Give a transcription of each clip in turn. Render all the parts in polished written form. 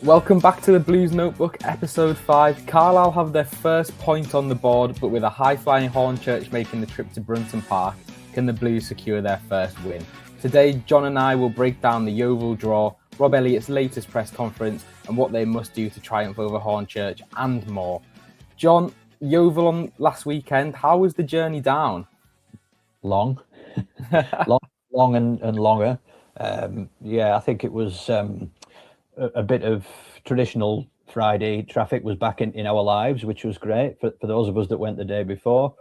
Welcome back to the Blues Notebook, episode 5. Carlisle have their first point on the board, but with a high-flying Hornchurch making the trip to Brunton Park, can the Blues secure their first win? Today, John and I will break down the Yeovil draw, Rob Elliot's latest press conference, and what they must do to triumph over Hornchurch, and more. John, Yeovil on last weekend, how was the journey down? Long and longer. I think it was a bit of traditional Friday traffic was back in our lives, which was great for those of us that went the day before.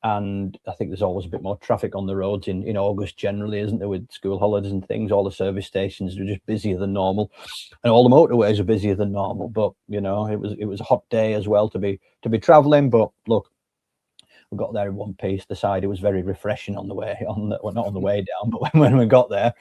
And I think there's always a bit more traffic on the roads in August generally, isn't there, with school holidays and things. All the service stations are just busier than normal, and all the motorways are busier than normal. But it was a hot day as well to be travelling. But look, we got there in one piece. The side, it was very refreshing on the way not on the way down, but when we got there.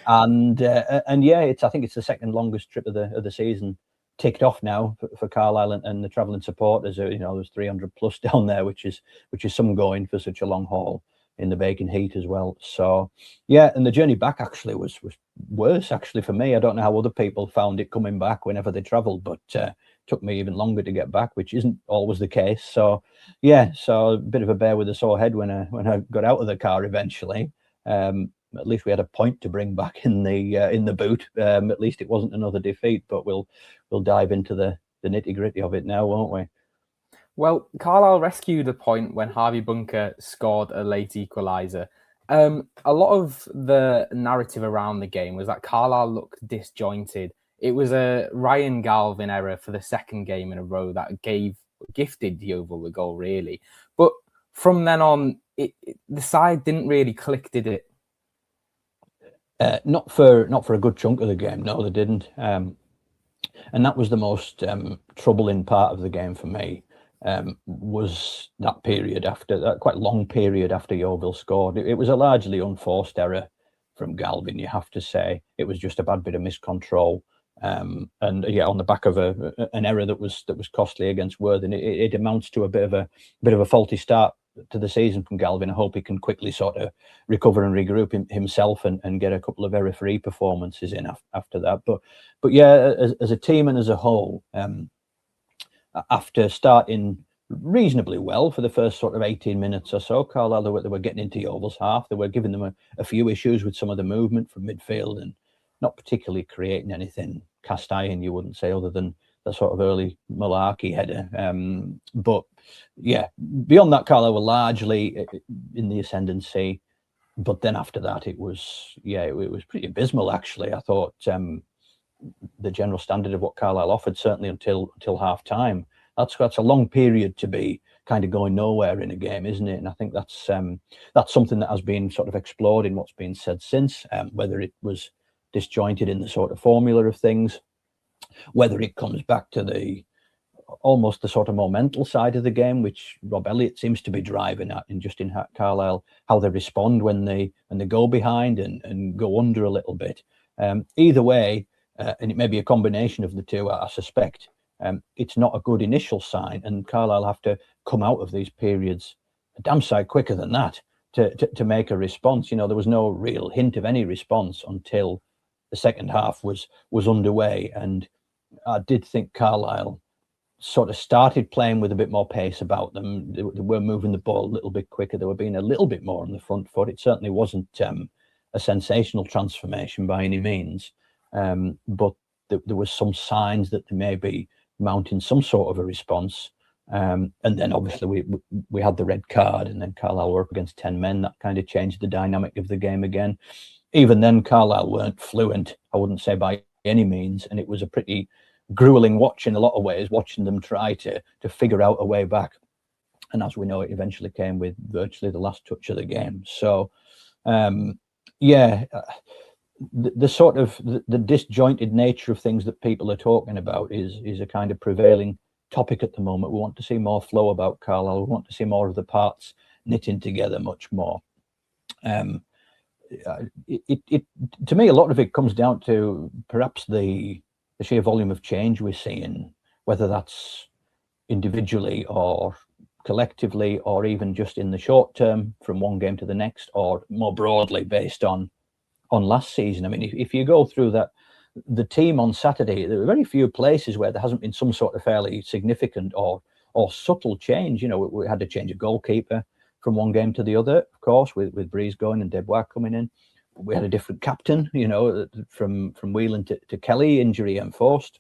And I think it's the second longest trip of the season ticked off now for Carlisle and the travelling supporters. There's 300 plus down there, which is some going for such a long haul in the baking heat as well. So and the journey back actually was worse actually for me. I don't know how other people found it coming back whenever they travelled, but took me even longer to get back, which isn't always the case. So a bit of a bear with a sore head when I got out of the car eventually. At least we had a point to bring back in the boot. At least it wasn't another defeat, but we'll dive into the nitty-gritty of it now, won't we? Well, Carlisle rescued a point when Harvey Bunker scored a late equaliser. A lot of the narrative around the game was that Carlisle looked disjointed. It was a Ryan Galvin error for the second game in a row that gifted Yeovil the goal, really. But from then on, the side didn't really click, did it? Not for a good chunk of the game. No, they didn't. And that was the most troubling part of the game for me. Was that period after that quite long period after Yeovil scored. It was a largely unforced error from Galvin, you have to say. It was just a bad bit of miscontrol. On the back of an error that was costly against Worthing, it amounts to a bit of a faulty start to the season from Galvin. I hope he can quickly sort of recover and regroup himself and get a couple of error-free performances in after that. But as a team and as a whole, after starting reasonably well for the first sort of 18 minutes or so, Carlisle, they were getting into Yeovil's half. They were giving them a few issues with some of the movement from midfield and not particularly creating anything cast iron, you wouldn't say, other than the sort of early malarkey header. But beyond that, Carlisle were largely in the ascendancy. But then after that, it was pretty abysmal, actually. I thought the general standard of what Carlisle offered, certainly until half time, that's a long period to be kind of going nowhere in a game, isn't it? And I think that's something that has been sort of explored in what's been said since, whether it was disjointed in the sort of formula of things, whether it comes back to almost the sort of more mental side of the game, which Rob Elliot seems to be driving at in Carlisle, how they respond when they go behind and go under a little bit. Either way, and it may be a combination of the two, I suspect, it's not a good initial sign, and Carlisle have to come out of these periods a damn sight quicker than that to make a response. There was no real hint of any response until the second half was underway, and I did think Carlisle sort of started playing with a bit more pace about them. They were moving the ball a little bit quicker. They were being a little bit more on the front foot. It certainly wasn't a sensational transformation by any means, but there was some signs that they may be mounting some sort of a response. And then obviously we had the red card, and then Carlisle were up against 10 men. That kind of changed the dynamic of the game again. Even then, Carlisle weren't fluent, I wouldn't say by any means, and it was a pretty grueling watch in a lot of ways, watching them try to figure out a way back. And as we know, it eventually came with virtually the last touch of the game. So, the sort of the disjointed nature of things that people are talking about is a kind of prevailing topic at the moment. We want to see more flow about Carlisle. We want to see more of the parts knitting together much more. To me, a lot of it comes down to perhaps the sheer volume of change we're seeing, whether that's individually or collectively, or even just in the short term from one game to the next, or more broadly based on last season. I mean, if you go through that the team on Saturday, there were very few places where there hasn't been some sort of fairly significant or subtle change. You know, we had to change a goalkeeper from one game to the other, of course, with Breeze going and Debois coming in. We had a different captain, you know, from Whelan to Kelly, injury enforced.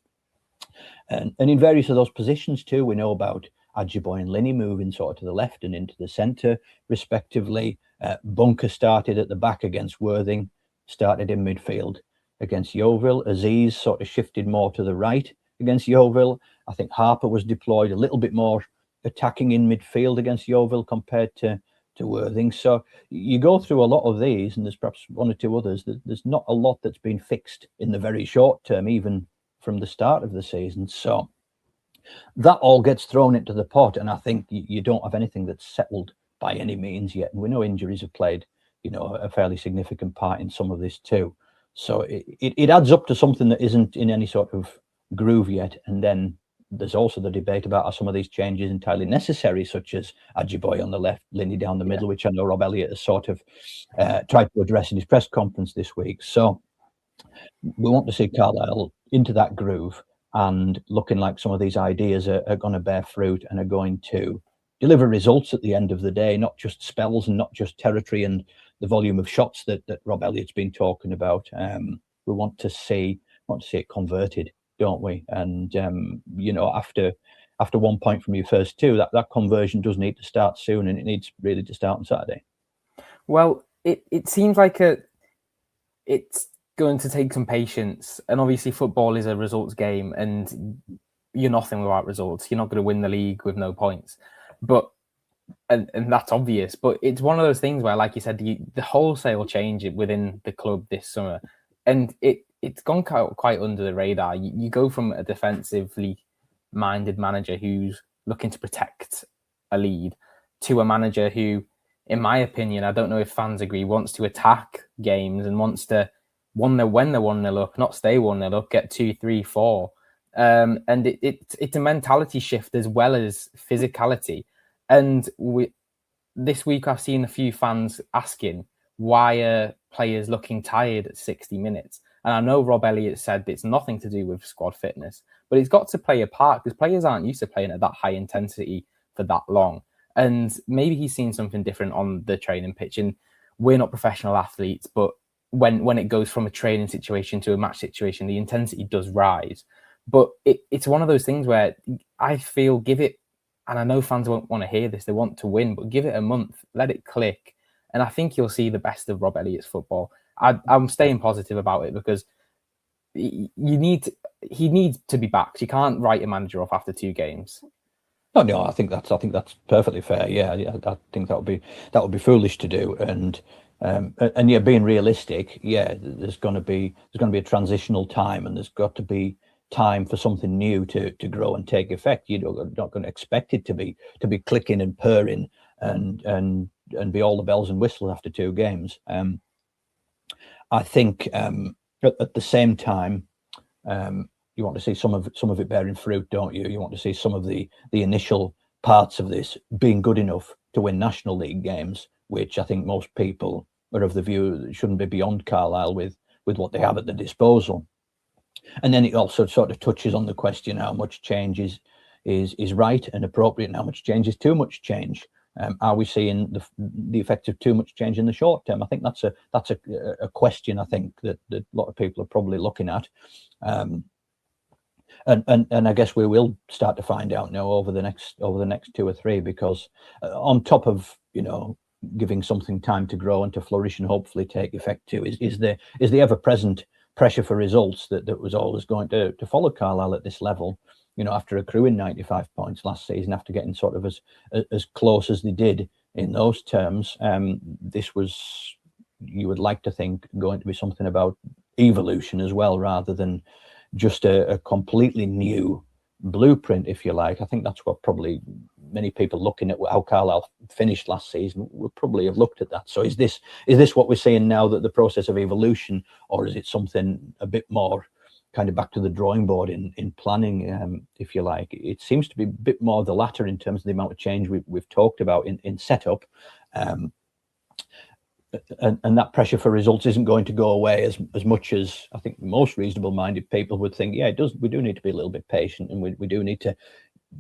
And in various of those positions too, we know about Adjiboy and Linney moving sort of to the left and into the centre, respectively. Bunker started at the back against Worthing, started in midfield against Yeovil. Aziz sort of shifted more to the right against Yeovil. I think Harper was deployed a little bit more attacking in midfield against Yeovil compared to Worthing. So you go through a lot of these, and there's perhaps one or two others. There's not a lot that's been fixed in the very short term, even from the start of the season. So that all gets thrown into the pot, and I think you don't have anything that's settled by any means yet. And we know injuries have played, you know, a fairly significant part in some of this too. So it adds up to something that isn't in any sort of groove yet. And then there's also the debate about are some of these changes entirely necessary, such as Adjiboy on the left, Linney down the middle, which I know Rob Elliot has sort of tried to address in his press conference this week. So we want to see Carlisle into that groove and looking like some of these ideas are going to bear fruit and are going to deliver results at the end of the day, not just spells and not just territory and the volume of shots that Rob Elliott's been talking about. We want to see it converted, don't we? And you know, after 1 point from your first two, that conversion does need to start soon, and it needs really to start on Saturday. Well, it seems like it's going to take some patience, and obviously football is a results game, and you're nothing without results. You're not going to win the league with no points, but and that's obvious. But it's one of those things where, like you said, the wholesale change within the club this summer, and it's gone quite under the radar. You go from a defensively minded manager who's looking to protect a lead to a manager who, in my opinion, I don't know if fans agree, wants to attack games and wants to when they're 1-0 up, not stay 1-0 up, get 2, 3, 4. And it's a mentality shift as well as physicality. And this week I've seen a few fans asking, why are players looking tired at 60 minutes? And I know Rob Elliot said it's nothing to do with squad fitness, but it's got to play a part because players aren't used to playing at that high intensity for that long. And maybe he's seen something different on the training pitch. And we're not professional athletes, but when it goes from a training situation to a match situation, the intensity does rise. But it's one of those things where I feel give it, and I know fans won't want to hear this, they want to win, but give it a month, let it click. And I think you'll see the best of Rob Elliott's football. I'm staying positive about it because he needs to be back. You can't write a manager off after 2 games. No, I think that's perfectly fair. Yeah, I think that would be foolish to do. And yeah, being realistic, yeah, there's going to be a transitional time, and there's got to be time for something new to grow and take effect. You're not going to expect it to be clicking and purring and be all the bells and whistles after 2 games. I think at the same time, you want to see some of it bearing fruit, don't you? You want to see some of the initial parts of this being good enough to win National League games, which I think most people are of the view that shouldn't be beyond Carlisle with what they have at their disposal. And then it also sort of touches on the question how much change is right and appropriate, and how much change is too much change. Are we seeing the effects of too much change in the short term? I think that's a question I think that a lot of people are probably looking at. And I guess we will start to find out now over the next 2 or 3, because on top of, you know, giving something time to grow and to flourish and hopefully take effect too, is the ever-present pressure for results that was always going to follow Carlisle at this level. You know, after accruing 95 points last season, after getting sort of as close as they did in those terms, this was, you would like to think, going to be something about evolution as well, rather than just a completely new blueprint, if you like. I think that's what probably many people looking at how Carlisle finished last season would probably have looked at that. So is this what we're seeing now, that the process of evolution, or is it something a bit more kind of back to the drawing board in planning, if you like? It seems to be a bit more of the latter in terms of the amount of change we've talked about in setup. and that pressure for results isn't going to go away as much as I think most reasonable-minded people would think. Yeah, it does. We do need to be a little bit patient, and we do need to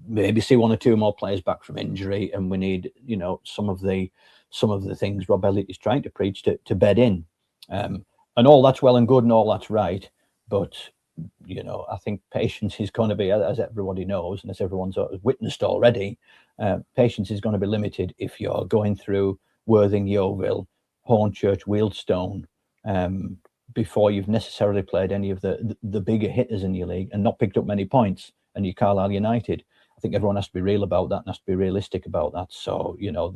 maybe see one or two more players back from injury, and we need, you know, some of the things Rob Elliot is trying to preach to bed in, and all that's well and good and all that's right, but you know, I think patience is going to be, as everybody knows and as everyone's witnessed already, patience is going to be limited if you're going through Worthing, Yeovil, Hornchurch, Wealdstone, before you've necessarily played any of the bigger hitters in your league and not picked up many points, and you Carlisle United. I think everyone has to be real about that and has to be realistic about that. So, you know,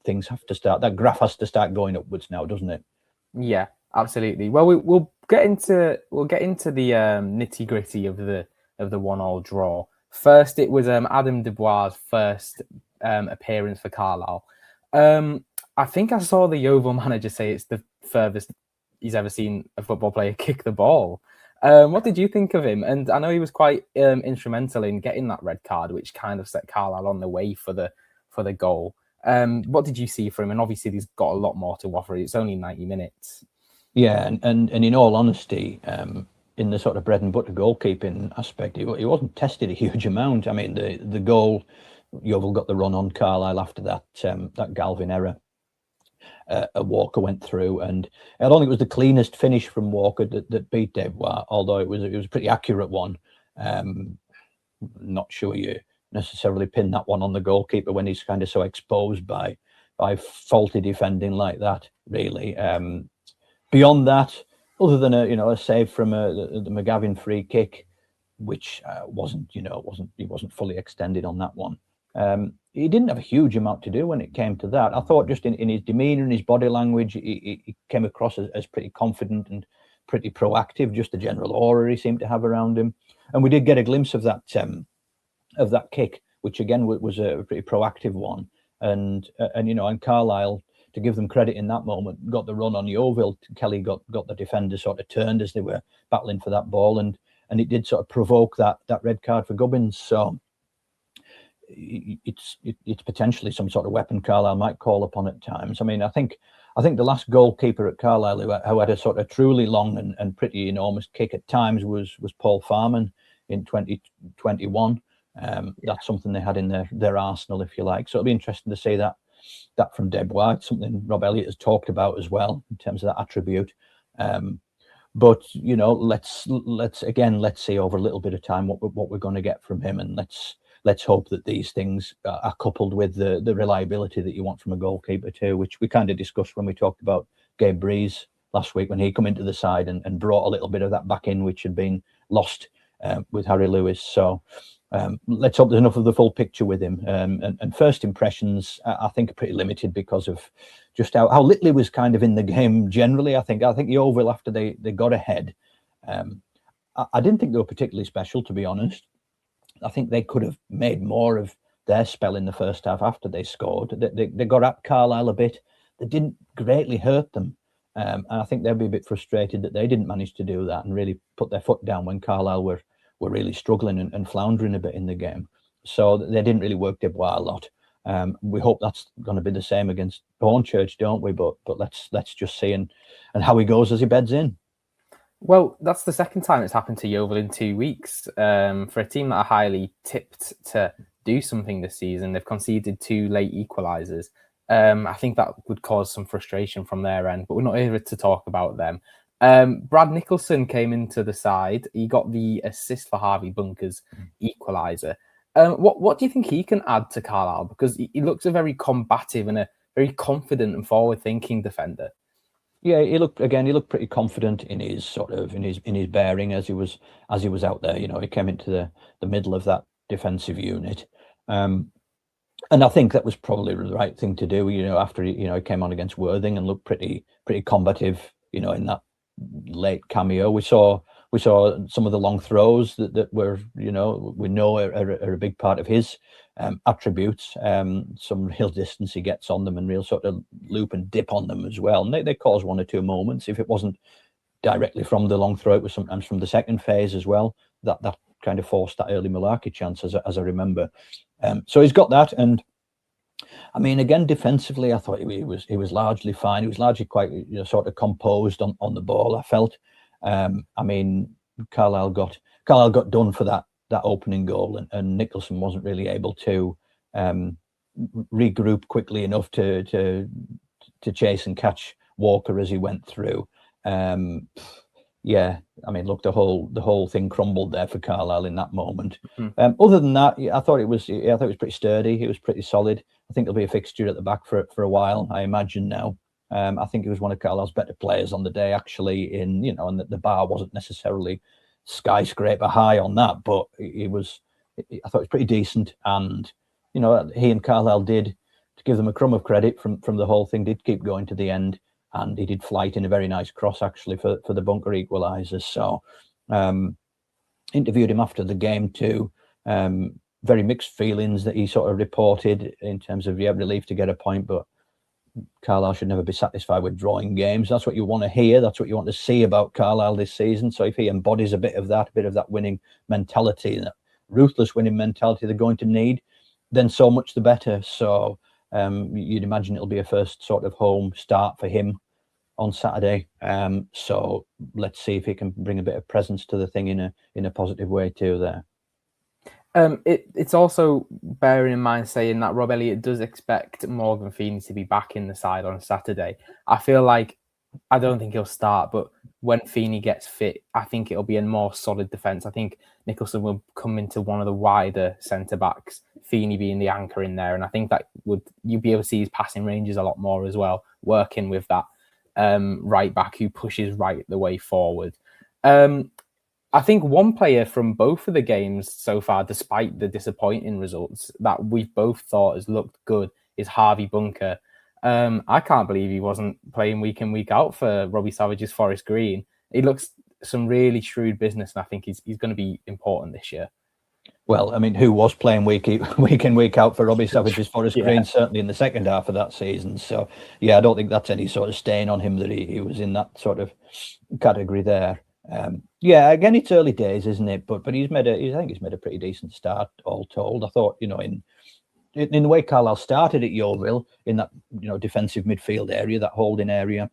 things have to start, that graph has to start going upwards now, doesn't it? Yeah, absolutely. Well, we'll get into the nitty gritty of the 1-1 draw. First, it was Adam Dubois' first appearance for Carlisle. I think I saw the Yeovil manager say it's the furthest he's ever seen a football player kick the ball. What did you think of him? And I know he was quite instrumental in getting that red card, which kind of set Carlisle on the way for the goal. What did you see from him? And obviously, he's got a lot more to offer. It's only 90 minutes. Yeah, and in all honesty, in the sort of bread and butter goalkeeping aspect, he wasn't tested a huge amount. I mean, the goal, Yeovil got the run on Carlisle after that Galvin error. Walker went through, and I don't think it was the cleanest finish from Walker that beat Dubois, although it was a pretty accurate one. Not sure you necessarily pin that one on the goalkeeper when he's kind of so exposed by faulty defending like that, really. Beyond that, other than a save from the McGavin free kick, which he wasn't fully extended on that one. He didn't have a huge amount to do when it came to that. I thought just in his demeanour and his body language, he came across as pretty confident and pretty proactive. Just the general aura he seemed to have around him, and we did get a glimpse of that kick, which again was a pretty proactive one. And Carlisle, to give them credit in that moment, got the run on Yeovil. Kelly got the defender sort of turned as they were battling for that ball, and it did sort of provoke that red card for Gubbins. So it's potentially some sort of weapon Carlisle might call upon at times. I mean, I think the last goalkeeper at Carlisle who had a sort of truly long and pretty enormous kick at times was Paul Farman in 2021. That's something they had in their arsenal, if you like. So it'll be interesting to see that from Dubois. It's something Rob Elliot has talked about as well in terms of that attribute. But let's see over a little bit of time what we're going to get from him, and let's hope that these things are coupled with the reliability that you want from a goalkeeper too, which we kind of discussed when we talked about Gabe Breeze last week when he come into the side and brought a little bit of that back in, which had been lost with Harry Lewis. So let's hope there's enough of the full picture with him. And first impressions, I think, are pretty limited because of just how little he was kind of in the game generally. I think Yeovil, after they got ahead, I didn't think they were particularly special, to be honest. I think they could have made more of their spell in the first half after they scored. They got at Carlisle a bit. They didn't greatly hurt them. And I think they'd be a bit frustrated that they didn't manage to do that and really put their foot down when Carlisle were really struggling and floundering a bit in the game. So they didn't really work Dubois a lot. We hope that's going to be the same against Hornchurch, don't we? But let's just see and how he goes as he beds in. Well, that's the second time it's happened to Yeovil in 2 weeks. For a team that are highly tipped to do something this season, they've conceded 2 late equalisers. I think that would cause some frustration from their end, but we're not here to talk about them. Brad Nicholson came into the side. He got the assist for Harvey Bunker's equaliser. What do you think he can add to Carlisle? Because he looks a very combative and a very confident and forward-thinking defender. Yeah, he looked pretty confident in his sort of in his bearing as he was out there. He came into the middle of that defensive unit, and I think that was probably the right thing to do. After he came on against Worthing and looked pretty combative. In that late cameo, we saw some of the long throws that were we know are a big part of his attributes. Some real distance he gets on them and real sort of loop and dip on them as well. And they cause 1 or 2 moments. If it wasn't directly from the long throw, it was sometimes from the second phase as well. That kind of forced that early Malarkey chance, as I remember. So he's got that, and I mean, again, defensively, I thought he was largely fine. He was largely quite sort of composed on the ball, I felt. I mean, Carlisle got done for that opening goal, and Nicholson wasn't really able to regroup quickly enough to chase and catch Walker as he went through. Yeah, I mean, look, the whole thing crumbled there for Carlisle in that moment. Other than that, I thought it was pretty sturdy. It was pretty solid. I think there'll be a fixture at the back for a while, I imagine now. I think he was one of Carlisle's better players on the day, actually. And the bar wasn't necessarily skyscraper high on that, but I thought it was pretty decent. And he and Carlisle did, to give them a crumb of credit from the whole thing, did keep going to the end. And he did flight in a very nice cross, actually, for the bunker equalisers. So interviewed him after the game too. Very mixed feelings that he sort of reported in terms of, relief to get a point, but Carlisle should never be satisfied with drawing games. That's what you want to hear. That's what you want to see about Carlisle this season. So if he embodies a bit of that winning mentality, that ruthless winning mentality they're going to need, then so much the better. So you'd imagine it'll be a first sort of home start for him on Saturday. So let's see if he can bring a bit of presence to the thing in a positive way too there. It's also bearing in mind saying that Rob Elliot does expect Morgan Feeney to be back in the side on Saturday. I feel like, I don't think he'll start, but when Feeney gets fit, I think it'll be a more solid defence. I think Nicholson will come into one of the wider centre-backs, Feeney being the anchor in there, and I think that you'll be able to see his passing ranges a lot more as well, working with that right back who pushes right the way forward. I think one player from both of the games so far, despite the disappointing results, that we've both thought has looked good is Harvey Bunker. I can't believe he wasn't playing week in, week out for Robbie Savage's Forest Green. He looks some really shrewd business, and I think he's going to be important this year. Well, I mean, who was playing week in, week out for Robbie Savage's Forest Green, certainly in the second half of that season. So, I don't think that's any sort of stain on him that he was in that sort of category there. Again, it's early days, isn't it? But I think he's made a pretty decent start, all told. I thought, in the way Carlisle started at Yeovil, in that defensive midfield area, that holding area,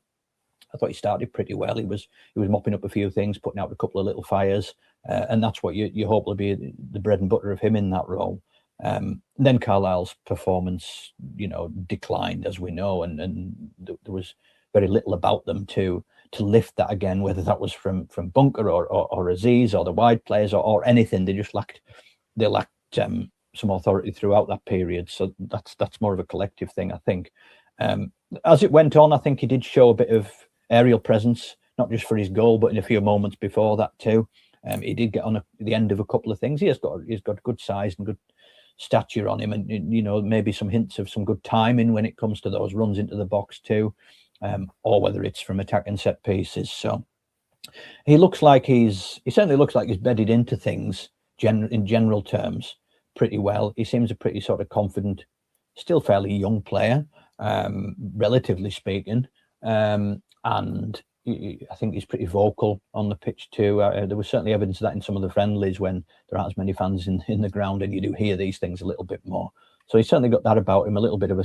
I thought he started pretty well. He was mopping up a few things, putting out a couple of little fires, and that's what you hope will be the bread and butter of him in that role. Then Carlisle's performance, declined, as we know, and there was very little about them to lift that again, whether that was from Bunker or Aziz or the wide players or anything. They lacked some authority throughout that period. So that's more of a collective thing, I think. As it went on, I think he did show a bit of aerial presence, not just for his goal, but in a few moments before that too. He did get on the end of a couple of things. He's got good size and good stature on him, and maybe some hints of some good timing when it comes to those runs into the box too. Or whether it's from attacking set pieces. So he certainly looks like he's bedded into things in general terms pretty well. He seems a pretty sort of confident, still fairly young player, relatively speaking. And I think he's pretty vocal on the pitch too. There was certainly evidence of that in some of the friendlies when there aren't as many fans in the ground, and you do hear these things a little bit more. So he's certainly got that about him, a little bit of a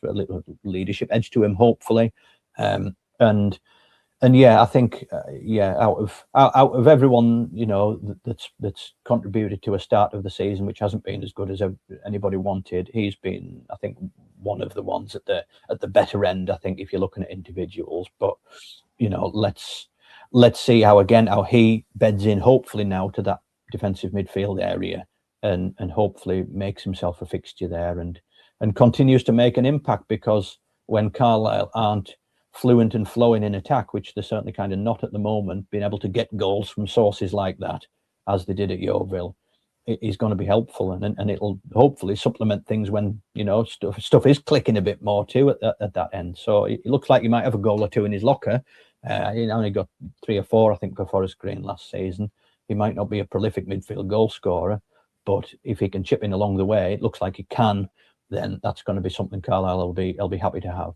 little leadership edge to him, hopefully. I think out of everyone that's contributed to a start of the season which hasn't been as good as anybody wanted, he's been, I think, one of the ones at the better end, I think, if you're looking at individuals. But let's see how he beds in, hopefully now, to that defensive midfield area, and hopefully makes himself a fixture there and continues to make an impact, because when Carlisle aren't fluent and flowing in attack, which they're certainly kind of not at the moment, being able to get goals from sources like that, as they did at Yeovil, is going to be helpful, and it'll hopefully supplement things when stuff is clicking a bit more too at that end. So it looks like he might have a goal or two in his locker. He only got 3 or 4, I think, for Forest Green last season. He might not be a prolific midfield goal scorer, but if he can chip in along the way, it looks like he can. Then that's going to be something Carlisle will be happy to have.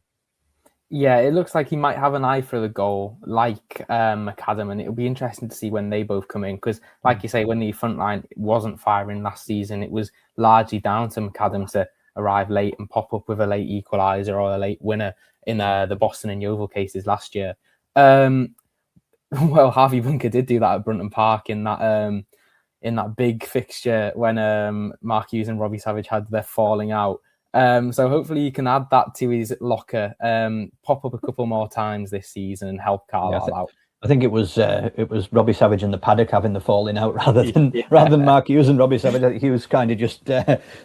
Yeah, it looks like he might have an eye for the goal, like McAdam, and it'll be interesting to see when they both come in, because, like you say, when the front line wasn't firing last season, it was largely down to McAdam to arrive late and pop up with a late equaliser or a late winner in the Boston and Yeovil cases last year. Well, Harvey Bunker did do that at Brunton Park in that big fixture when Mark Hughes and Robbie Savage had their falling out. So hopefully you can add that to his locker, pop up a couple more times this season and help Carlisle out. I think it was Robbie Savage and the paddock having the falling out rather than Mark Hughes and Robbie Savage. He was kind of just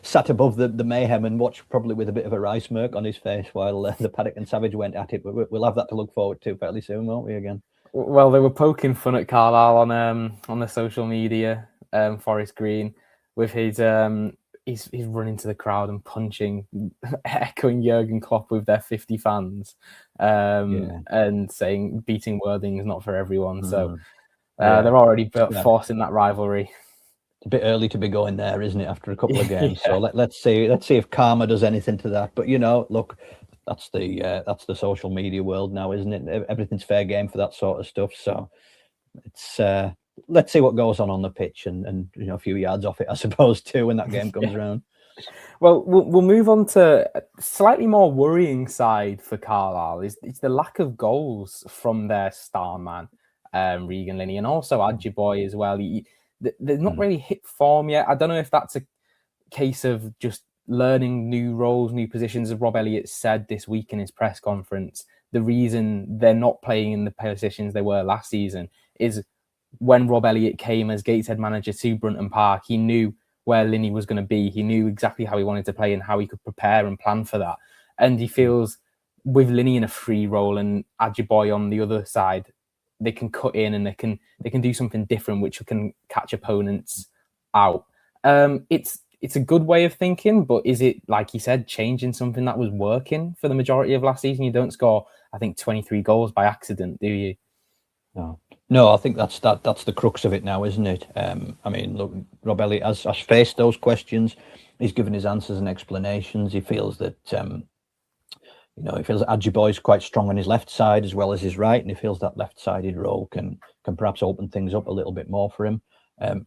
sat above the mayhem and watched, probably with a bit of a wry smirk on his face, while the paddock and Savage went at it. But we'll have that to look forward to fairly soon, won't we? Again. Well, they were poking fun at Carlisle on the social media, Forest Green, with his he's running to the crowd and punching, echoing Jurgen Klopp with their 50 fans, and saying beating Worthing is not for everyone. So they're already forcing that rivalry. It's a bit early to be going there, isn't it? After a couple of games, so let's see if karma does anything to that. But look, that's the social media world now, isn't it? Everything's fair game for that sort of stuff. So it's let's see what goes on the pitch and a few yards off it, I suppose, too, when that game comes around. Well, we'll move on to a slightly more worrying side for Carlisle. It's the lack of goals from their star man, Regan Linney, and also Adjiboy as well. They're not really hit form yet. I don't know if that's a case of just learning new roles, new positions. As Rob Elliot said this week in his press conference, the reason they're not playing in the positions they were last season is when Rob Elliot came as Gateshead manager to Brunton Park, he knew where Linney was going to be. He knew exactly how he wanted to play and how he could prepare and plan for that. And he feels with Linney in a free role and Adjiboy on the other side, they can cut in and they can do something different, which can catch opponents out. It's a good way of thinking, but is it, like you said, changing something that was working for the majority of last season? You don't score, I think, 23 goals by accident, do you? No, I think that's the crux of it now, isn't it? I mean, look, Rob Elliot has faced those questions. He's given his answers and explanations. He feels that he feels that Adjiboy is quite strong on his left side as well as his right, and he feels that left-sided role can perhaps open things up a little bit more for him.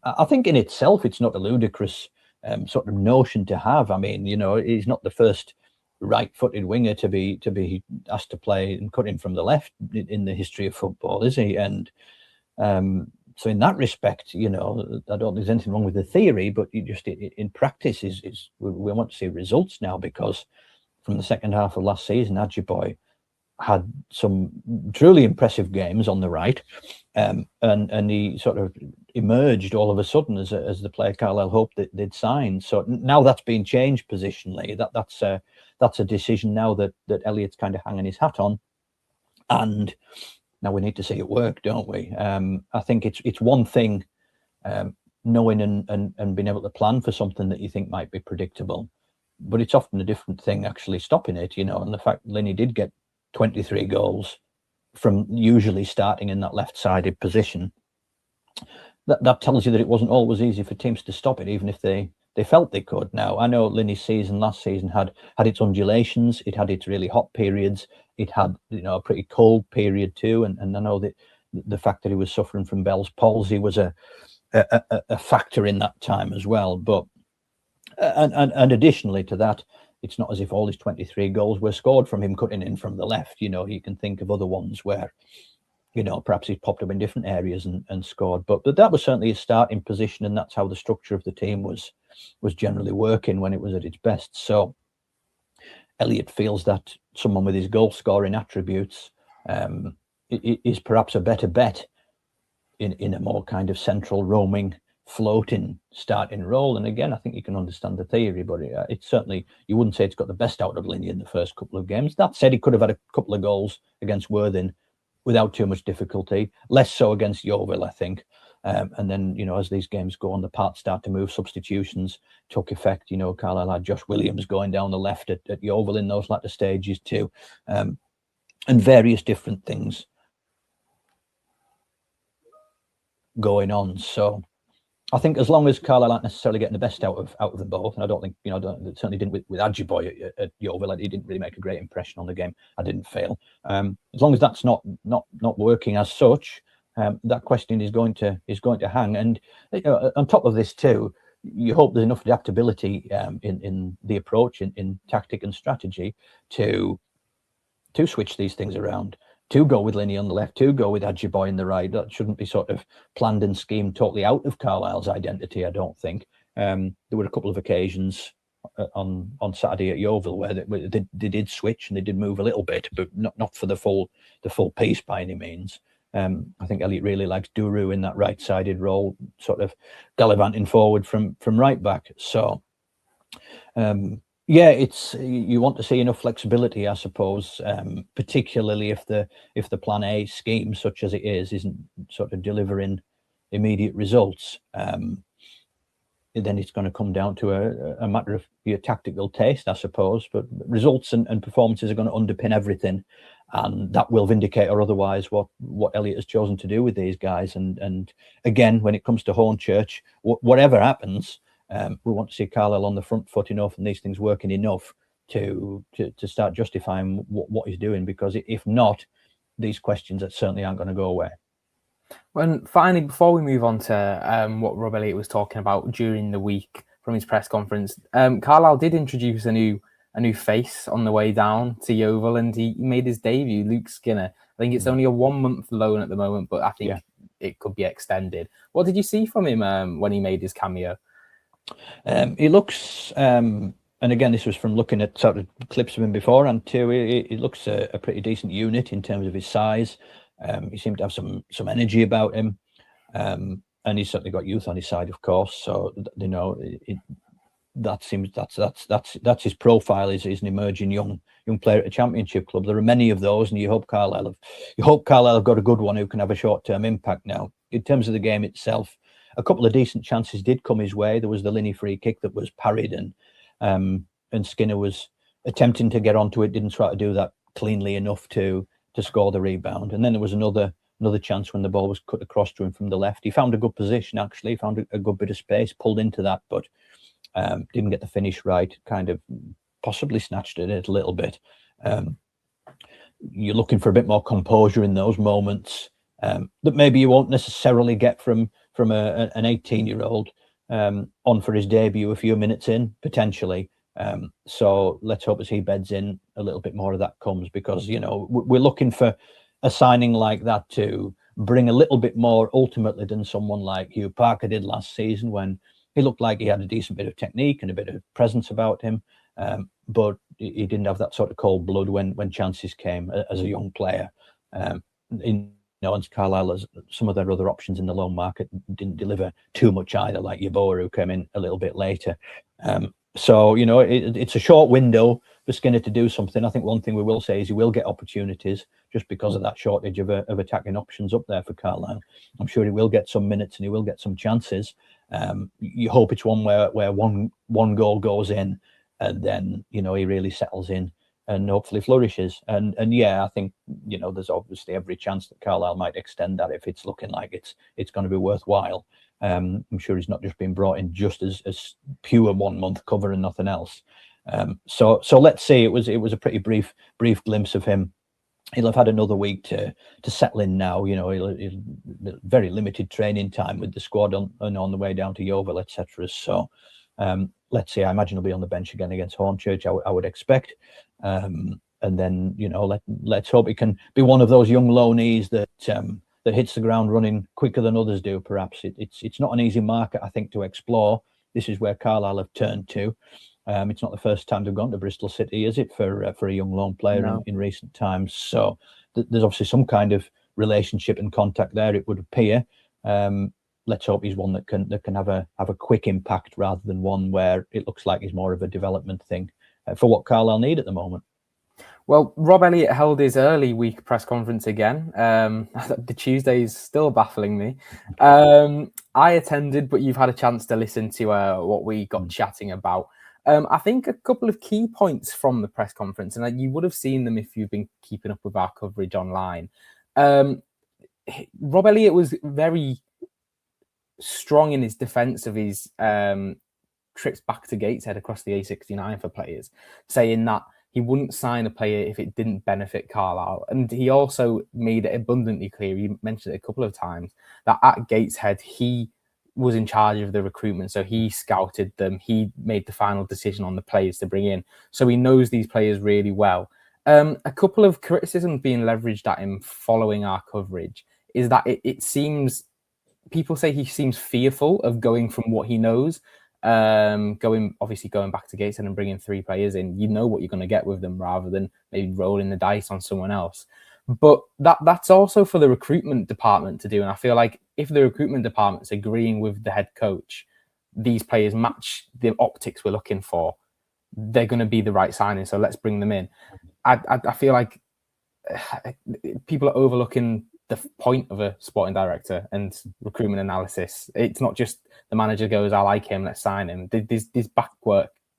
I think in itself, it's not a ludicrous sort of notion to have. I mean, he's not the first right-footed winger to be asked to play and cut in from the left in the history of football, is he? And so in that respect, I don't think there's anything wrong with the theory, but you just in practice is we want to see results now, because from the second half of last season, Adjiboy had some truly impressive games on the right, and he sort of emerged all of a sudden as the player Carlisle hoped that they'd sign. So now that's been changed positionally. That's a decision now that Elliot's kind of hanging his hat on, and now we need to see it work, don't we? I think it's one thing knowing and being able to plan for something that you think might be predictable, but it's often a different thing actually stopping it. And the fact Linney did get 23 goals from usually starting in that left-sided position, that tells you that it wasn't always easy for teams to stop it, even if they felt they could. Now, I know Linney's season last season had its undulations. It had its really hot periods. It had a pretty cold period too. And I know that the fact that he was suffering from Bell's palsy was a factor in that time as well. But and additionally to that, it's not as if all his 23 goals were scored from him cutting in from the left. You can think of other ones where perhaps he's popped up in different areas and scored. But that was certainly his starting position, and that's how the structure of the team was generally working when it was at its best. So Elliot feels that someone with his goal scoring attributes is perhaps a better bet in a more kind of central roaming, floating starting role. And again, I think you can understand the theory, but it's certainly, you wouldn't say it's got the best out of Linney in the first couple of games. That said, he could have had a couple of goals against Worthing without too much difficulty, less so against Yeovil, I think. And then, as these games go on, the parts start to move, substitutions took effect. Carlisle had Josh Williams going down the left at Yeovil in those latter stages too, and various different things going on. So I think as long as Carlisle aren't necessarily getting the best out of them both, and I don't think, certainly didn't with Adjiboy at Yeovil, he didn't really make a great impression on the game. I didn't fail. As long as that's not working as such, that question is going to hang. And on top of this too, you hope there's enough adaptability in the approach, in tactic and strategy to switch these things around, to go with Linney on the left, to go with Adjiboy in the right. That shouldn't be sort of planned and schemed totally out of Carlisle's identity, I don't think. There were a couple of occasions on Saturday at Yeovil where they did switch and they did move a little bit, but not for the full piece by any means. I think Elliot really likes Duru in that right-sided role, sort of gallivanting forward from right back. So, yeah, it's, you want to see enough flexibility, I suppose, particularly if the plan A scheme, such as it is, isn't sort of delivering immediate results. Then it's going to come down to a matter of your tactical taste, I suppose. But results and performances are going to underpin everything, and that will vindicate or otherwise what Elliot has chosen to do with these guys. And again, when it comes to Hornchurch, whatever happens, we want to see Carlisle on the front foot enough and these things working enough to start justifying what he's doing. Because if not, these questions certainly aren't going to go away. Well, finally, before we move on to what Rob Elliot was talking about during the week from his press conference, Carlisle did introduce a new face on the way down to Yeovil, and he made his debut, Luke Skinner. I think it's only a 1 month loan at the moment, but I think it could be extended. What did you see from him when he made his cameo? He looks, and again, this was from looking at sort of clips of him beforehand too. He looks a pretty decent unit in terms of his size. He seemed to have some energy about him, and he's certainly got youth on his side, of course. So you know, that's his profile. Is an emerging young player at a championship club. There are many of those, and you hope Carlisle have got a good one who can have a short-term impact. Now, in terms of the game itself, a couple of decent chances did come his way. There was the Linney free kick that was parried, and Skinner was attempting to get onto it, didn't try to do that cleanly enough to score the rebound. And then there was another chance when the ball was cut across to him from the left. He found a good position, actually, found a good bit of space, pulled into that, but didn't get the finish right, kind of possibly snatched at it a little bit. You're looking for a bit more composure in those moments that maybe you won't necessarily get from an 18-year-old on for his debut a few minutes in, potentially. So let's hope as he beds in, a little bit more of that comes, because, you know, we're looking for a signing like that to bring a little bit more ultimately than someone like Hugh Parker did last season, when he looked like he had a decent bit of technique and a bit of presence about him, but he didn't have that sort of cold blood when chances came as a young player. And Carlisle, some of their other options in the loan market didn't deliver too much either, like Yeboah, who came in a little bit later. So, you know, it's a short window for Skinner to do something. I think one thing we will say is he will get opportunities just because of that shortage of attacking options up there for Carlisle. I'm sure he will get some minutes and he will get some chances. You hope it's one where one goal goes in and then, you know, he really settles in and hopefully flourishes. And yeah, I think, you know, there's obviously every chance that Carlisle might extend that if it's looking like it's going to be worthwhile. I'm sure he's not just been brought in just as pure 1 month cover and nothing else. So let's see. It was a pretty brief glimpse of him. He'll have had another week to settle in now. You know, he'll very limited training time with the squad on the way down to Yeovil, etc. So let's see. I imagine he'll be on the bench again against Hornchurch, I would expect. And then, you know, let's hope he can be one of those young loanees that hits the ground running quicker than others do. Perhaps it's not an easy market, I think, to explore. This is where Carlisle have turned to. It's not the first time they've gone to Bristol City, is it, for a young loan player in recent times? So there's obviously some kind of relationship and contact there, it would appear. Let's hope he's one that can have a quick impact rather than one where it looks like he's more of a development thing for what Carlisle need at the moment. Well, Rob Elliot held his early week press conference again. The Tuesday is still baffling me. I attended, but you've had a chance to listen to what we got chatting about. I think a couple of key points from the press conference, and you would have seen them if you've been keeping up with our coverage online. Rob Elliot was very strong in his defence of his trips back to Gateshead across the A69 for players, saying that he wouldn't sign a player if it didn't benefit Carlisle. And he also made it abundantly clear, he mentioned it a couple of times, that at Gateshead, he was in charge of the recruitment, so he scouted them. He made the final decision on the players to bring in, so he knows these players really well. A couple of criticisms being leveraged at him following our coverage is that it seems, people say he seems fearful of going from what he knows. Going back to Gateshead and bringing 3 players in, you know what you're going to get with them, rather than maybe rolling the dice on someone else. But that's also for the recruitment department to do. And I feel like if the recruitment department's agreeing with the head coach, these players match the optics we're looking for, they're going to be the right signing. So let's bring them in. I feel like people are overlooking the point of a sporting director and recruitment analysis. It's not just the manager goes, I like him, let's sign him. There's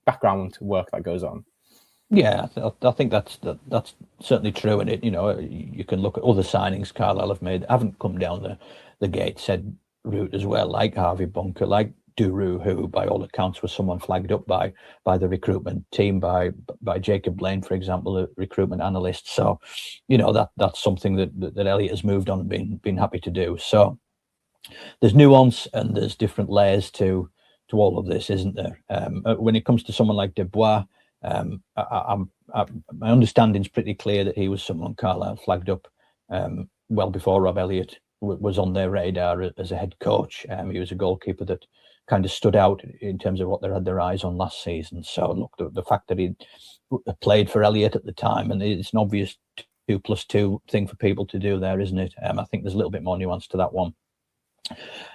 background work that goes on. Yeah, I think that's certainly true. And you can look at other signings Carlisle have made, haven't come down the Gateshead route as well, like Harvey Bunker, like Duru, who by all accounts was someone flagged up by the recruitment team, by Jacob Lane, for example, a recruitment analyst. So, that's something that Elliot has moved on and been happy to do. So there's nuance and there's different layers to all of this, isn't there? When it comes to someone like Dubois, my understanding is pretty clear that he was someone Carlisle flagged up well before Rob Elliot was on their radar as a head coach. He was a goalkeeper that kind of stood out in terms of what they had their eyes on last season. So look, the fact that he played for Elliot at the time, and it's an obvious 2+2 thing for people to do there, isn't it? I think there's a little bit more nuance to that one.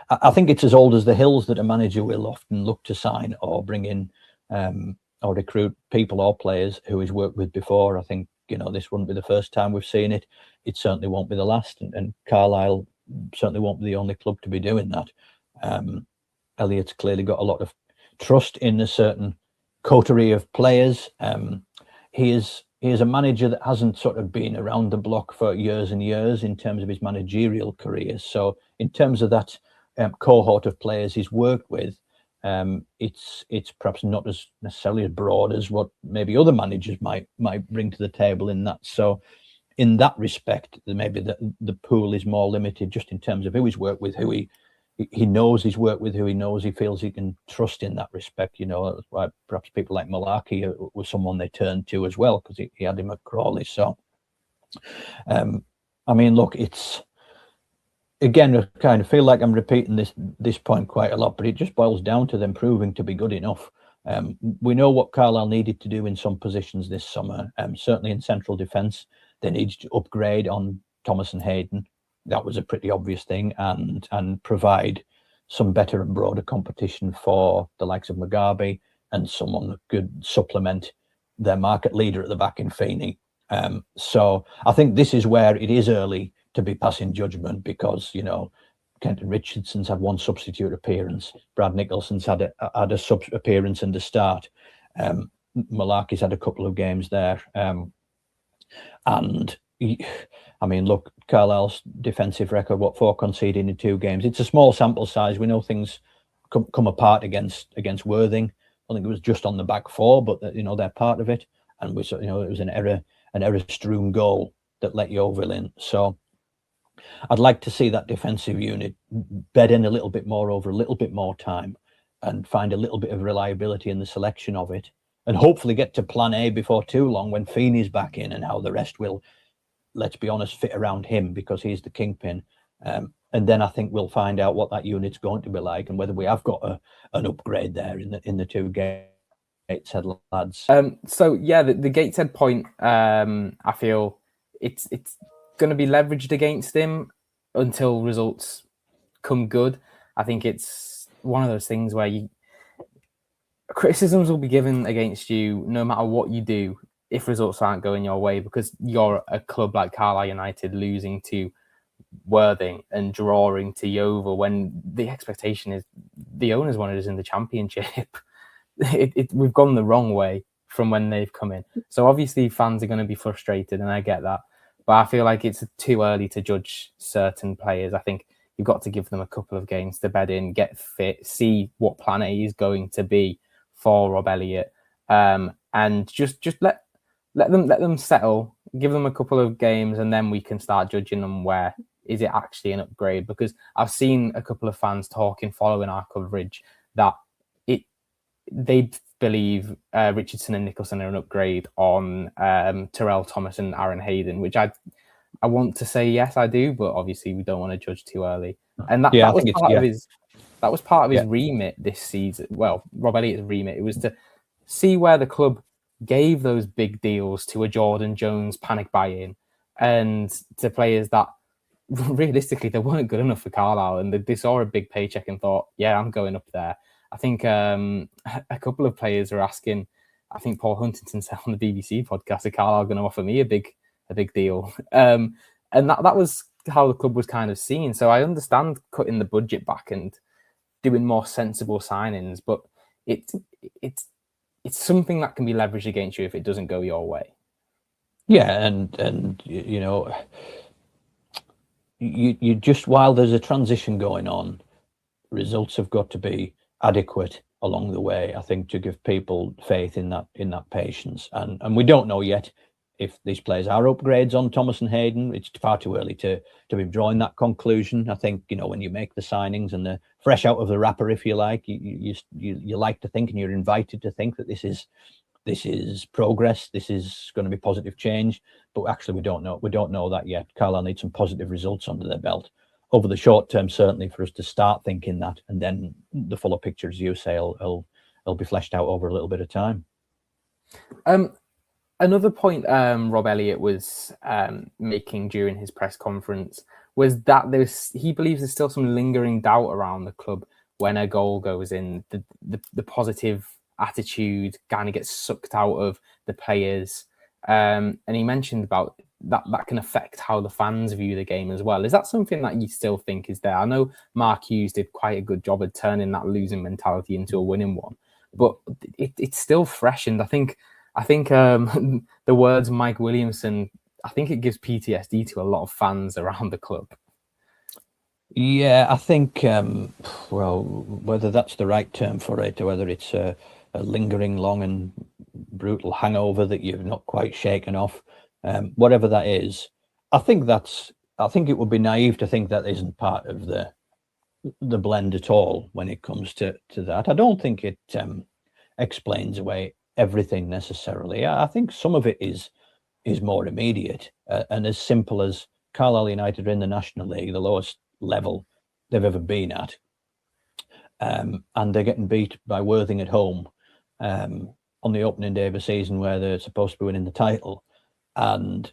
I think it's as old as the hills that a manager will often look to sign or bring in or recruit people or players who he's worked with before. I think, this wouldn't be the first time we've seen it. It certainly won't be the last, and Carlisle certainly won't be the only club to be doing that. Elliot's clearly got a lot of trust in a certain coterie of players. He is a manager that hasn't sort of been around the block for years and years in terms of his managerial career. So in terms of that cohort of players he's worked with, it's perhaps not as necessarily as broad as what maybe other managers might bring to the table in that. So in that respect, maybe the pool is more limited just in terms of who he's worked with, who he knows he's worked with, who he knows he feels he can trust in that respect. That's why perhaps people like Malarkey was someone they turned to as well, because he had him at Crawley. So, look, it's, again, I kind of feel like I'm repeating this point quite a lot, but it just boils down to them proving to be good enough. We know what Carlisle needed to do in some positions this summer. Certainly in central defence, they needed to upgrade on Thomas and Hayden. That was a pretty obvious thing, and provide some better and broader competition for the likes of Mugabe and someone that could supplement their market leader at the back in Feeney. So I think this is where it is early to be passing judgment, because Kenton Richardson's had one substitute appearance, Brad Nicholson's had a sub appearance and a start, Malarkey's had a couple of games there, and look, Carlisle's defensive record, 4 conceding in 2 games. It's a small sample size. We know things come apart against Worthing. I think it was just on the back 4, but they're part of it. And it was an error-strewn goal that let Yeovil in. So I'd like to see that defensive unit bed in a little bit more over a little bit more time, and find a little bit of reliability in the selection of it, and hopefully get to plan A before too long when Feeney's back in, and how the rest will, let's be honest, fit around him because he's the kingpin. And then I think we'll find out what that unit's going to be like, and whether we have got an upgrade there in the 2 Gateshead lads. So yeah, the Gateshead point, I feel it's going to be leveraged against him until results come good. I think it's one of those things where criticisms will be given against you no matter what you do if results aren't going your way, because you're a club like Carlisle United losing to Worthing and drawing to Yeovil when the expectation is the owners wanted us in the Championship. We've gone the wrong way from when they've come in. So obviously fans are going to be frustrated, and I get that. But I feel like it's too early to judge certain players. I think you've got to give them a couple of games to bed in, get fit, see what plan A is going to be for Rob Elliot, and just let them settle, give them a couple of games, and then we can start judging them where is it actually an upgrade? Because I've seen a couple of fans talking following our coverage that they believe Richardson and Nicholson are an upgrade on Terrell Thomas and Aaron Hayden, which I want to say yes, I do, but obviously we don't want to judge too early. And that was part of his remit this season. Well, Rob Elliott's remit. It was to see where the club gave those big deals to a Jordan Jones panic buy-in and to players that realistically they weren't good enough for Carlisle, and they saw a big paycheck and thought, yeah, I'm going up there. I think a couple of players are asking, I think Paul Huntington said on the BBC podcast, are Carlisle going to offer me a big deal? And that was how the club was kind of seen. So I understand cutting the budget back and doing more sensible signings, but it's something that can be leveraged against you if it doesn't go your way. Yeah, and you know, you just, while there's a transition going on, results have got to be adequate along the way, I think, to give people faith in that patience. And we don't know yet if these players are upgrades on Thomas and Hayden. It's far too early to be drawing that conclusion. I think, you know, when you make the signings and they're fresh out of the wrapper, if you like, you like to think, and you're invited to think, that this is progress, this is going to be positive change. But actually we don't know that yet. Carlisle needs some positive results under their belt over the short term, certainly, for us to start thinking that, and then the fuller picture, as you say, will be fleshed out over a little bit of time. Another point Rob Elliot was making during his press conference was that he believes there's still some lingering doubt around the club when a goal goes in. The positive attitude kind of gets sucked out of the players, and he mentioned about that can affect how the fans view the game as well. Is that something that you still think is there? I know Mark Hughes did quite a good job of turning that losing mentality into a winning one, but it's still fresh. And I think the words Mike Williamson, I think it gives PTSD to a lot of fans around the club. Yeah, I think, well, whether that's the right term for it, or whether it's a lingering long and brutal hangover that you've not quite shaken off, whatever that is, I think it would be naive to think that isn't part of the blend at all when it comes to that. I don't think it explains away everything necessarily. I think some of it is more immediate, and as simple as Carlisle United are in the National League, the lowest level they've ever been at, and they're getting beat by Worthing at home on the opening day of a season where they're supposed to be winning the title. And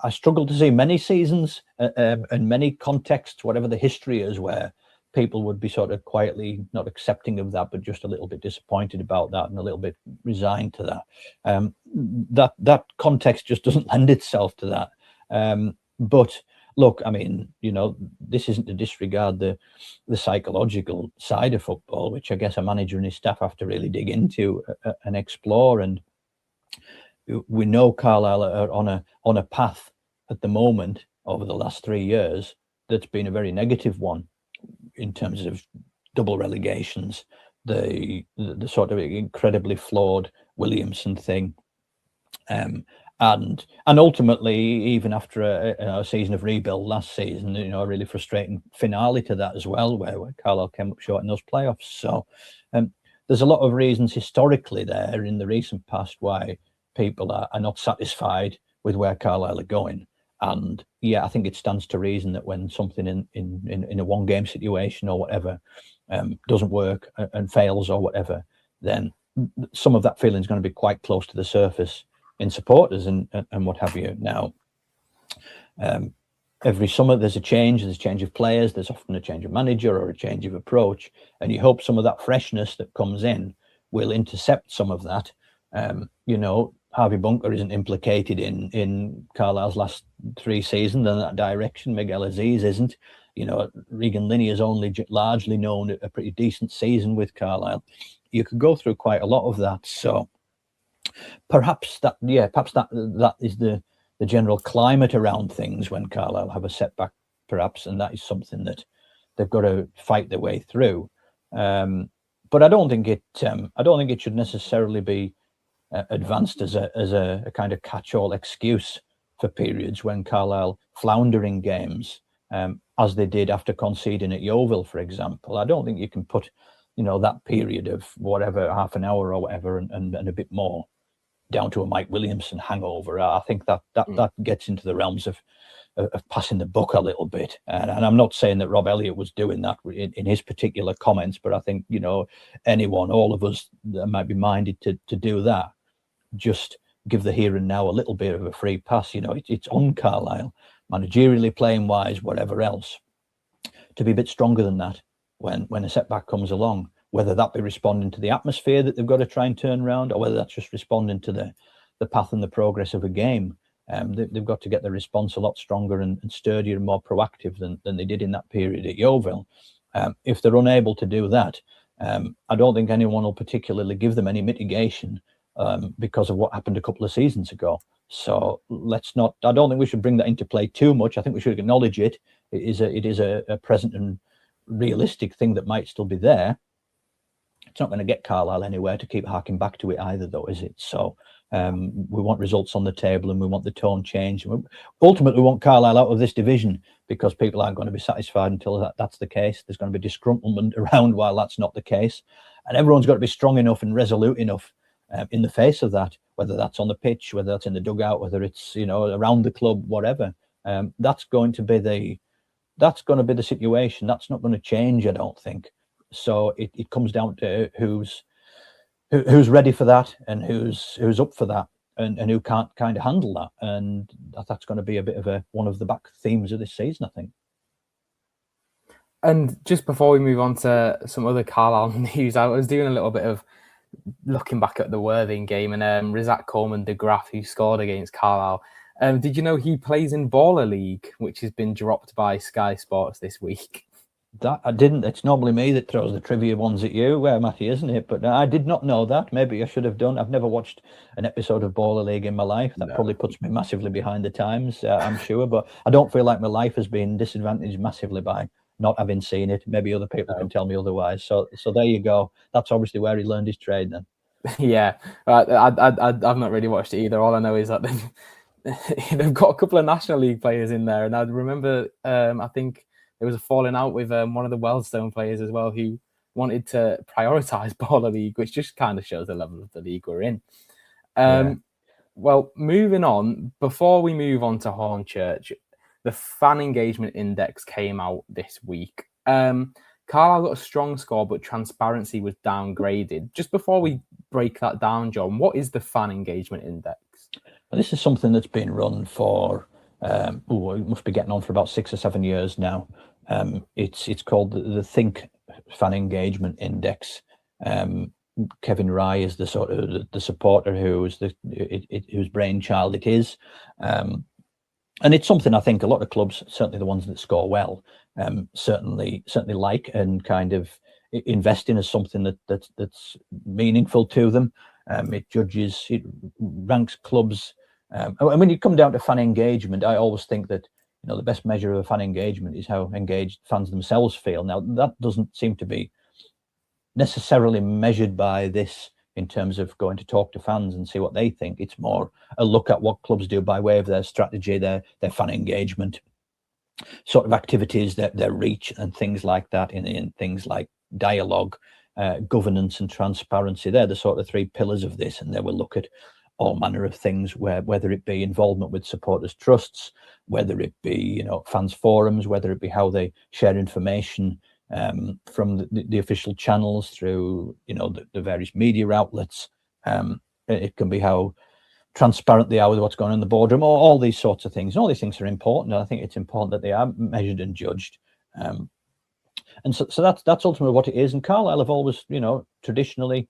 I struggle to see many seasons and many contexts, whatever the history is, where people would be sort of quietly not accepting of that, but just a little bit disappointed about that and a little bit resigned to that. That context just doesn't lend itself to that. But look, I mean, you know, this isn't to disregard the psychological side of football, which I guess a manager and his staff have to really dig into and explore. And we know Carlisle are on a path at the moment over the last 3 years that's been a very negative one in terms of double relegations, the sort of incredibly flawed Williamson thing, and ultimately, even after a season of rebuild last season, you know, a really frustrating finale to that as well, where Carlisle came up short in those playoffs. So there's a lot of reasons historically there in the recent past why people are not satisfied with where Carlisle are going. And yeah, I think it stands to reason that when something in a one game situation or whatever doesn't work and fails or whatever, then some of that feeling is going to be quite close to the surface in supporters and what have you. Now, every summer there's a change of players, there's often a change of manager or a change of approach, and you hope some of that freshness that comes in will intercept some of that. You know, Harvey Bunker isn't implicated in Carlisle's last 3 seasons in that direction. Miguel Aziz isn't. You know, Regan Linney has only largely known a pretty decent season with Carlisle. You could go through quite a lot of that. So perhaps that is the general climate around things when Carlisle have a setback, perhaps, and that is something that they've got to fight their way through. But I don't think it should necessarily be advanced as a kind of catch-all excuse for periods when Carlisle flounder in games, as they did after conceding at Yeovil, for example. I don't think you can put, that period of whatever, half an hour or whatever, and a bit more down to a Mike Williamson hangover. I think that gets into the realms of passing the buck a little bit. And I'm not saying that Rob Elliot was doing that in his particular comments, but I think, anyone, all of us that might be minded to do that, just give the here and now a little bit of a free pass. It's on Carlisle, managerially, playing wise, whatever else, to be a bit stronger than that when a setback comes along, whether that be responding to the atmosphere that they've got to try and turn around, or whether that's just responding to the path and the progress of a game. They've got to get the response a lot stronger and sturdier and more proactive than they did in that period at Yeovil. If they're unable to do that, I don't think anyone will particularly give them any mitigation because of what happened a couple of seasons ago. So I don't think we should bring that into play too much. I think we should acknowledge it. It is a present and realistic thing that might still be there. It's not going to get Carlisle anywhere to keep harking back to it either, though, is it? So we want results on the table, and we want the tone changed. Ultimately, we want Carlisle out of this division, because people aren't going to be satisfied until that's the case. There's going to be disgruntlement around while that's not the case. And everyone's got to be strong enough and resolute enough in the face of that, whether that's on the pitch, whether that's in the dugout, whether it's around the club, whatever. That's going to be the situation. That's not going to change, I don't think. So it comes down to who's ready for that, and who's up for that, and who can't kind of handle that. And that's going to be a bit of one of the back themes of this season, I think. And just before we move on to some other Carlisle news, I was doing a little bit of looking back at the Worthing game, and Razak Coleman de Graaf, who scored against Carlisle. Did you know he plays in Baller League, which has been dropped by Sky Sports this week? That I didn't. It's normally me that throws the trivia ones at you, Matthew, isn't it? But I did not know that. Maybe I should have done. I've never watched an episode of Baller League in my life. That probably puts me massively behind the times, I'm sure. But I don't feel like my life has been disadvantaged massively by not having seen it. Maybe other people can tell me otherwise. So there you go. That's obviously where he learned his trade then. Yeah, I've not really watched it either. All I know is that they've got a couple of National League players in there, and I remember I think there was a falling out with one of the Weldstone players as well, who wanted to prioritise Baller League, which just kind of shows the level of the league we're in. Well, moving on, before we move on to Hornchurch, the fan engagement index came out this week. Carlisle got a strong score, but transparency was downgraded. Just before we break that down, John, what is the fan engagement index? Well, this is something that's been run for, it must be getting on for about 6 or 7 years now. It's called the Think Fan Engagement Index. Kevin Rye is the sort of the supporter whose brainchild it is, and it's something I think a lot of clubs, certainly the ones that score well, certainly like and kind of invest in as something that's meaningful to them. It ranks clubs. And when you come down to fan engagement, I always think that the best measure of a fan engagement is how engaged fans themselves feel. Now, that doesn't seem to be necessarily measured by this in terms of going to talk to fans and see what they think. It's more a look at what clubs do by way of their strategy, their fan engagement, sort of activities, their reach and things like that, in things like dialogue, governance and transparency. They're the sort of 3 pillars of this, and they will look at all manner of things, whether it be involvement with supporters' trusts, whether it be fans forums, whether it be how they share information from the official channels through the various media outlets. It can be how transparent they are with what's going on in the boardroom, or all these sorts of things. And all these things are important. I think it's important that they are measured and judged. And so that's ultimately what it is. And Carlisle have always, traditionally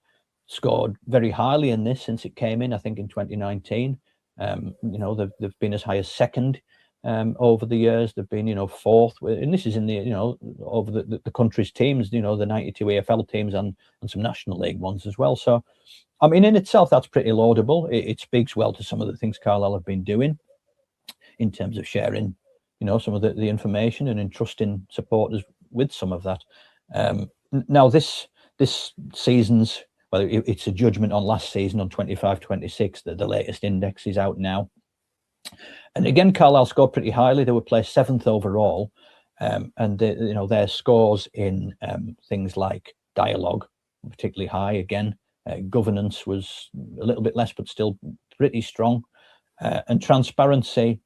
scored very highly in this since it came in. I think in 2019, they've been as high as second over the years. They've been, fourth, and this is in the, over the country's teams, the 92 AFL teams and some National League ones as well. So, I mean, in itself, that's pretty laudable. It speaks well to some of the things Carlisle have been doing in terms of sharing, some of the information and entrusting supporters with some of that. Now, this season's, well, it's a judgment on last season on 25-26, that the latest index is out now. And again, Carlisle scored pretty highly. They were placed 7th overall, and their scores in things like dialogue were particularly high. Again, governance was a little bit less, but still pretty strong, and transparency,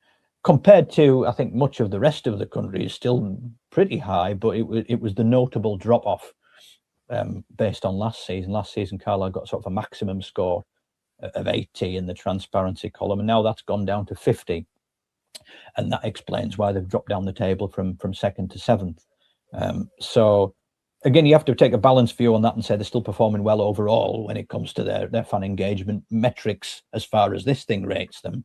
compared to I think much of the rest of the country, is still pretty high. But it was the notable drop off based on last season. Last season, Carlisle got sort of a maximum score of 80 in the transparency column, and now that's gone down to 50. And that explains why they've dropped down the table from 2nd to 7th. So again, you have to take a balanced view on that and say they're still performing well overall when it comes to their fan engagement metrics as far as this thing rates them.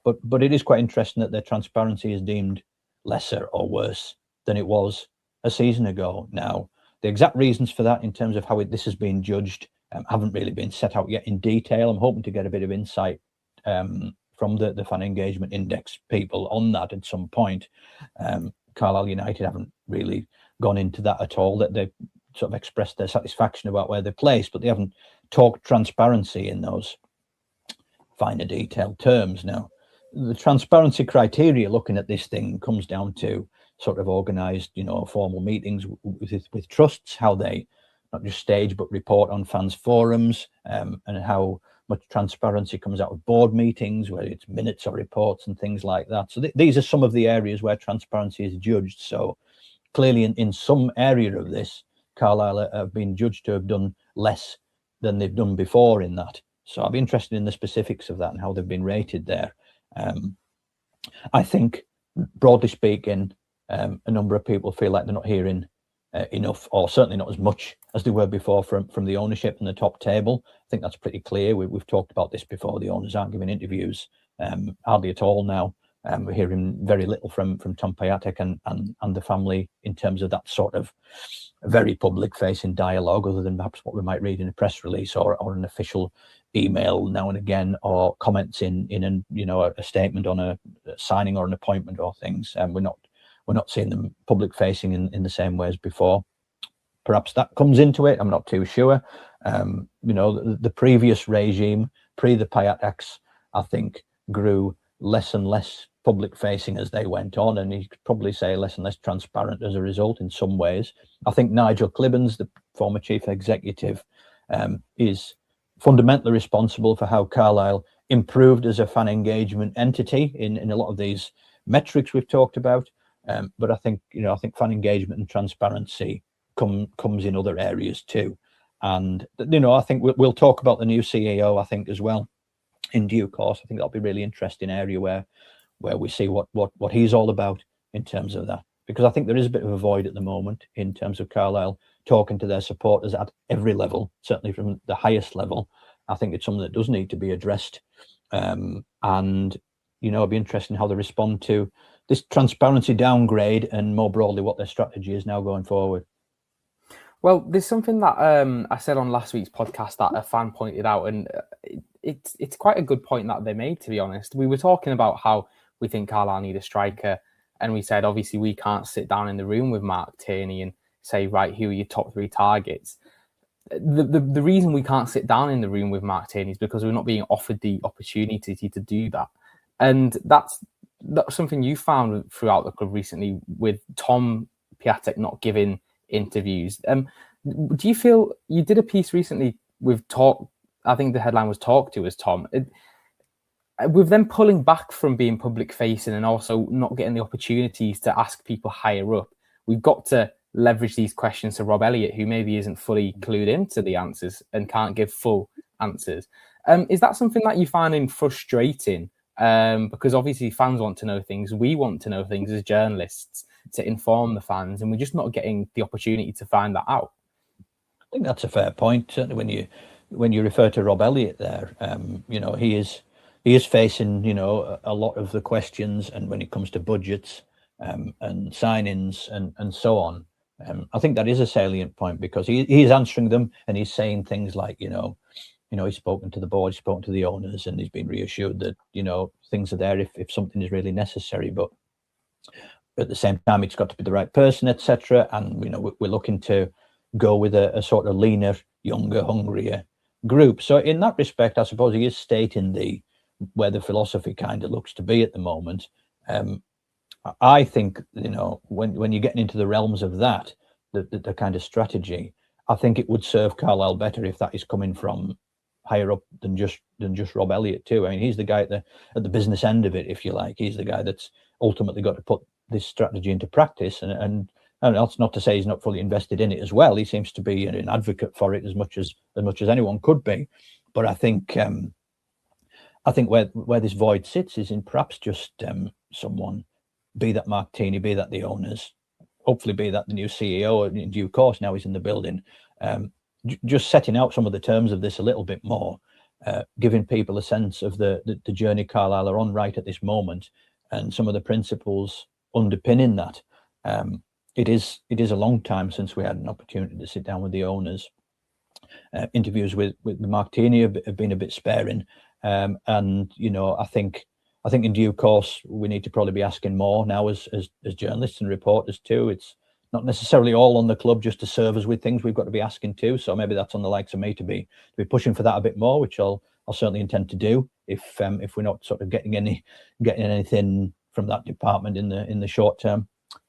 But it is quite interesting that their transparency is deemed lesser or worse than it was a season ago. Now, the exact reasons for that in terms of how this has been judged haven't really been set out yet in detail. I'm hoping to get a bit of insight from the fan engagement index people on that at some point. Carlisle United haven't really gone into that at all. That they sort of expressed their satisfaction about where they're placed, but they haven't talked transparency in those finer detailed terms. Now, the transparency criteria looking at this thing comes down to sort of organised, formal meetings with trusts, how they not just stage but report on fans' forums, and how much transparency comes out of board meetings, whether it's minutes or reports and things like that. So these are some of the areas where transparency is judged. So clearly in some area of this, Carlisle have been judged to have done less than they've done before in that. So I'll be interested in the specifics of that and how they've been rated there. I think, broadly speaking, a number of people feel like they're not hearing enough, or certainly not as much as they were before from the ownership and the top table. I think that's pretty clear. We've talked about this before. The owners aren't giving interviews hardly at all now. We're hearing very little from Tom Piatek and the family in terms of that sort of very public-facing dialogue, other than perhaps what we might read in a press release or an official email now and again, or comments in a statement on a signing or an appointment or things. We're not seeing them public-facing in the same way as before. Perhaps that comes into it. I'm not too sure. The previous regime, pre the Piateks, I think grew less and less public-facing as they went on, and you could probably say less and less transparent as a result in some ways. I think Nigel Clibbens, the former chief executive, is fundamentally responsible for how Carlisle improved as a fan engagement entity in a lot of these metrics we've talked about. But I think fan engagement and transparency comes in other areas too. And I think we'll talk about the new CEO, I think, as well in due course. I think that'll be a really interesting area where we see what he's all about in terms of that, because I think there is a bit of a void at the moment in terms of Carlisle talking to their supporters at every level, certainly from the highest level. I think it's something that does need to be addressed, and it'll be interesting how they respond to this transparency downgrade and more broadly what their strategy is now going forward. Well, there's something that I said on last week's podcast that a fan pointed out, and it's quite a good point that they made, to be honest. We were talking about how we think Carlisle need a striker, and we said, obviously, we can't sit down in the room with Mark Tierney and say, right, here are your top 3 targets. The reason we can't sit down in the room with Mark Tierney is because we're not being offered the opportunity to do that. And that's something you found throughout the club recently with Tom Piatek not giving interviews. Do you feel, you did a piece recently with Talk, I think the headline was Talk To Us, Tom. With them pulling back from being public facing and also not getting the opportunities to ask people higher up, we've got to leverage these questions to Rob Elliot, who maybe isn't fully clued into the answers and can't give full answers. Is that something that you find frustrating? Because obviously fans want to know things. We want to know things as journalists to inform the fans, and we're just not getting the opportunity to find that out. I think that's a fair point. Certainly when you refer to Rob Elliot there, he is facing, a lot of the questions, and when it comes to budgets and signings and so on, I think that is a salient point, because he's answering them and he's saying things like, he's spoken to the board, he's spoken to the owners, and he's been reassured that, things are there if something is really necessary. But at the same time, it's got to be the right person, etc. And, we're looking to go with a sort of leaner, younger, hungrier group. So in that respect, I suppose he is stating the where the philosophy kind of looks to be at the moment. I think, when you're getting into the realms of that, the kind of strategy, I think it would serve Carlisle better if that is coming from higher up than just Rob Elliot too. I mean, he's the guy at the business end of it, if you like. He's the guy that's ultimately got to put this strategy into practice, and that's not to say he's not fully invested in it as well. He seems to be an advocate for it as much as anyone could be. But I think where this void sits is in perhaps just someone, be that Mark Teeney, be that the owners, hopefully be that the new CEO in due course, now he's in the building, just setting out some of the terms of this a little bit more, giving people a sense of the journey Carlisle are on right at this moment, and some of the principles underpinning that. It is a long time since we had an opportunity to sit down with the owners. Interviews with Mark Teeney have been a bit sparing, and I think in due course we need to probably be asking more now as journalists and reporters too. It's not necessarily all on the club just to serve us with things. We've got to be asking too. So maybe that's on the likes of me to be pushing for that a bit more, which I'll certainly intend to do if we're not sort of getting anything from that department in the short term.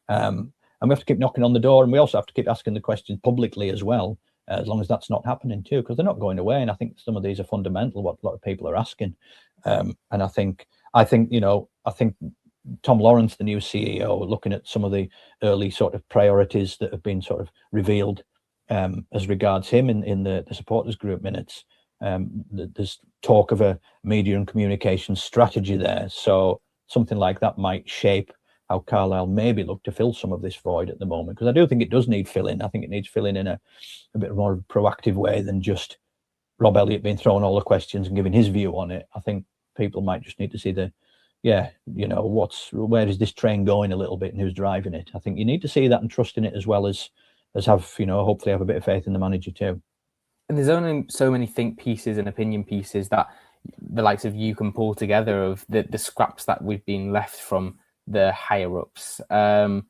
And we have to keep knocking on the door, and we also have to keep asking the questions publicly as well, as long as that's not happening too, because they're not going away. And I think some of these are fundamental, what a lot of people are asking. And I think Tom Lawrence, the new CEO, looking at some of the early sort of priorities that have been sort of revealed as regards him in the supporters group minutes. There's talk of a media and communication strategy there. So something like that might shape how Carlisle maybe look to fill some of this void at the moment, because I do think it does need filling. I think it needs filling in a bit more proactive way than just Rob Elliot being thrown all the questions and giving his view on it. I think people might just need to see where is this train going a little bit and who's driving it. I think you need to see that and trust in it, as well as have, hopefully have a bit of faith in the manager too. And there's only so many think pieces and opinion pieces that the likes of you can pull together of the scraps that we've been left from the higher ups. I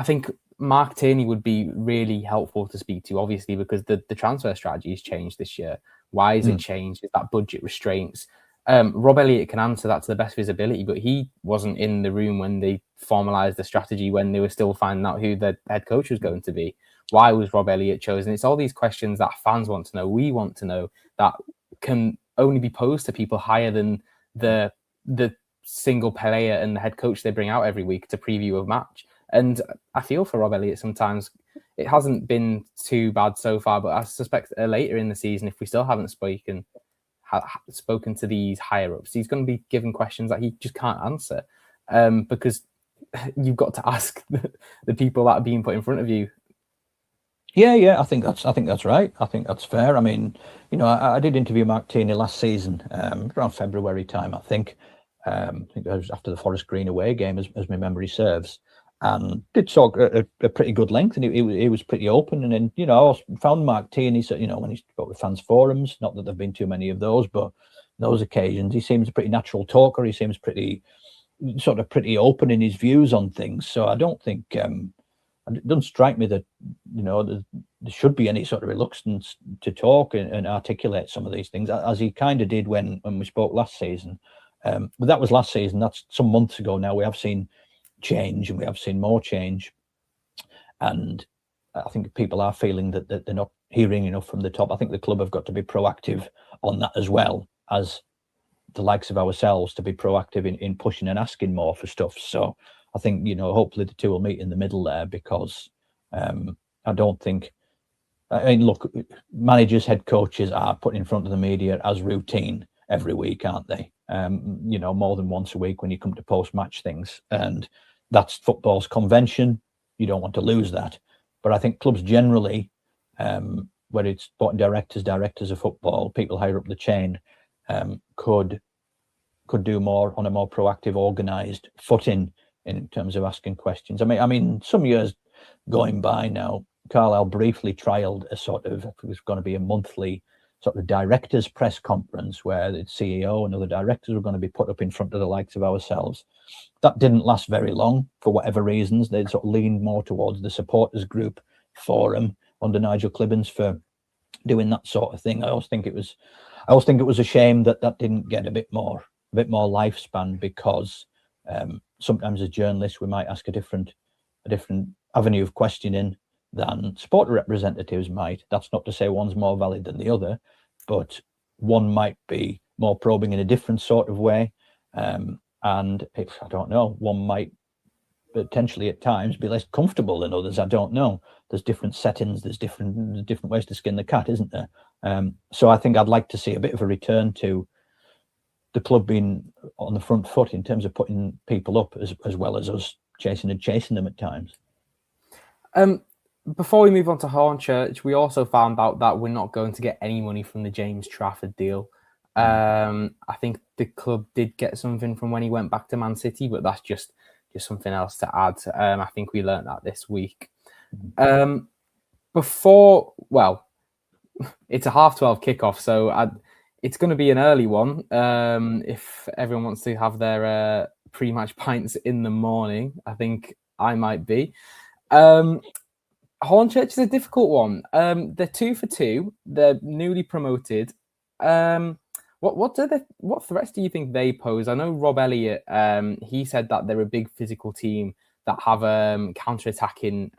think Mark Tierney would be really helpful to speak to, obviously, because the transfer strategy has changed this year. Why has it changed? Is that budget restraints? Rob Elliot can answer that to the best of his ability, but he wasn't in the room when they formalised the strategy, when they were still finding out who the head coach was going to be. Why was Rob Elliot chosen? It's all these questions that fans want to know, we want to know, that can only be posed to people higher than the single player and the head coach they bring out every week to preview a match. And I feel for Rob Elliot sometimes. It hasn't been too bad so far, but I suspect later in the season, if we still haven't spoken to these higher ups, he's going to be given questions that he just can't answer, because you've got to ask the people that are being put in front of you. Yeah, I think that's right. I think that's fair. I mean, I did interview Mark Tierney last season, around February time, I think. I think that was after the Forest Green away game, as my memory serves, and did talk a pretty good length, and he was pretty open. And then, I found Mark Tierney, so, when he spoke with fans forums, not that there've been too many of those, but those occasions, he seems a pretty natural talker. He seems pretty open in his views on things. So I don't think, it doesn't strike me that, there should be any sort of reluctance to talk and articulate some of these things, as he kind of did when we spoke last season. But that was last season. That's some months ago now. We have seen change, and we have seen more change. And I think people are feeling that they're not hearing enough from the top. I think the club have got to be proactive on that, as well as the likes of ourselves to be proactive in pushing and asking more for stuff. So I think, hopefully the two will meet in the middle there, because I don't think, look, managers, head coaches are put in front of the media as routine every week, aren't they? More than once a week when you come to post-match things, and that's football's convention. You don't want to lose that. But I think clubs generally, whether it's sporting directors of football, people higher up the chain, could do more on a more proactive, organised footing in terms of asking questions. I mean, some years going by now, Carlisle briefly trialled a sort of, it was going to be a monthly sort of directors press conference where the CEO and other directors were going to be put up in front of the likes of ourselves. That didn't last very long for whatever reasons. They sort of leaned more towards the supporters group forum under Nigel Clibbens for doing that sort of thing. I always think it was a shame that didn't get a bit more lifespan, because sometimes as journalists we might ask a different avenue of questioning than supporter representatives might. That's not to say one's more valid than the other, but one might be more probing in a different sort of way. And if, I don't know, one might potentially at times be less comfortable than others. I don't know. There's different settings, there's different ways to skin the cat, isn't there? So I think I'd like to see a bit of a return to the club being on the front foot in terms of putting people up, as well as us chasing them at times. Before we move on to Hornchurch, we also found out that we're not going to get any money from the James Trafford deal. I think the club did get something from when he went back to Man City, but that's just something else to add. I think we learned that this week. It's a 12:30 kickoff, so it's going to be an early one if everyone wants to have their pre-match pints in the morning. I think I might be. Hornchurch is a difficult one. They're 2 for 2. They're newly promoted. What threats do you think they pose? I know Rob Elliot, he said that they're a big physical team that have counter-attacking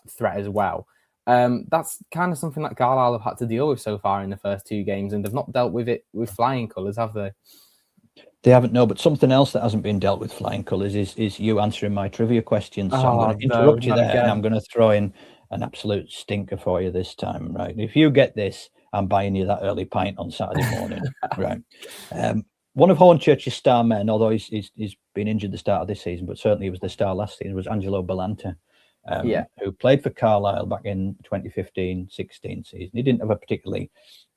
threat as well. That's kind of something that Carlisle have had to deal with so far in the first 2 games, and they've not dealt with it with flying colours, have they? They haven't, no, but something else that hasn't been dealt with flying colours is you answering my trivia questions. So I'm going to interrupt you there, and I'm going to throw in an absolute stinker for you this time, right? If you get this, I'm buying you that early pint on Saturday morning, right? One of Hornchurch's star men, although he's been injured the start of this season, but certainly he was the star last season, was Angelo Bellante, who played for Carlisle back in 2015-16 season. He didn't have a particularly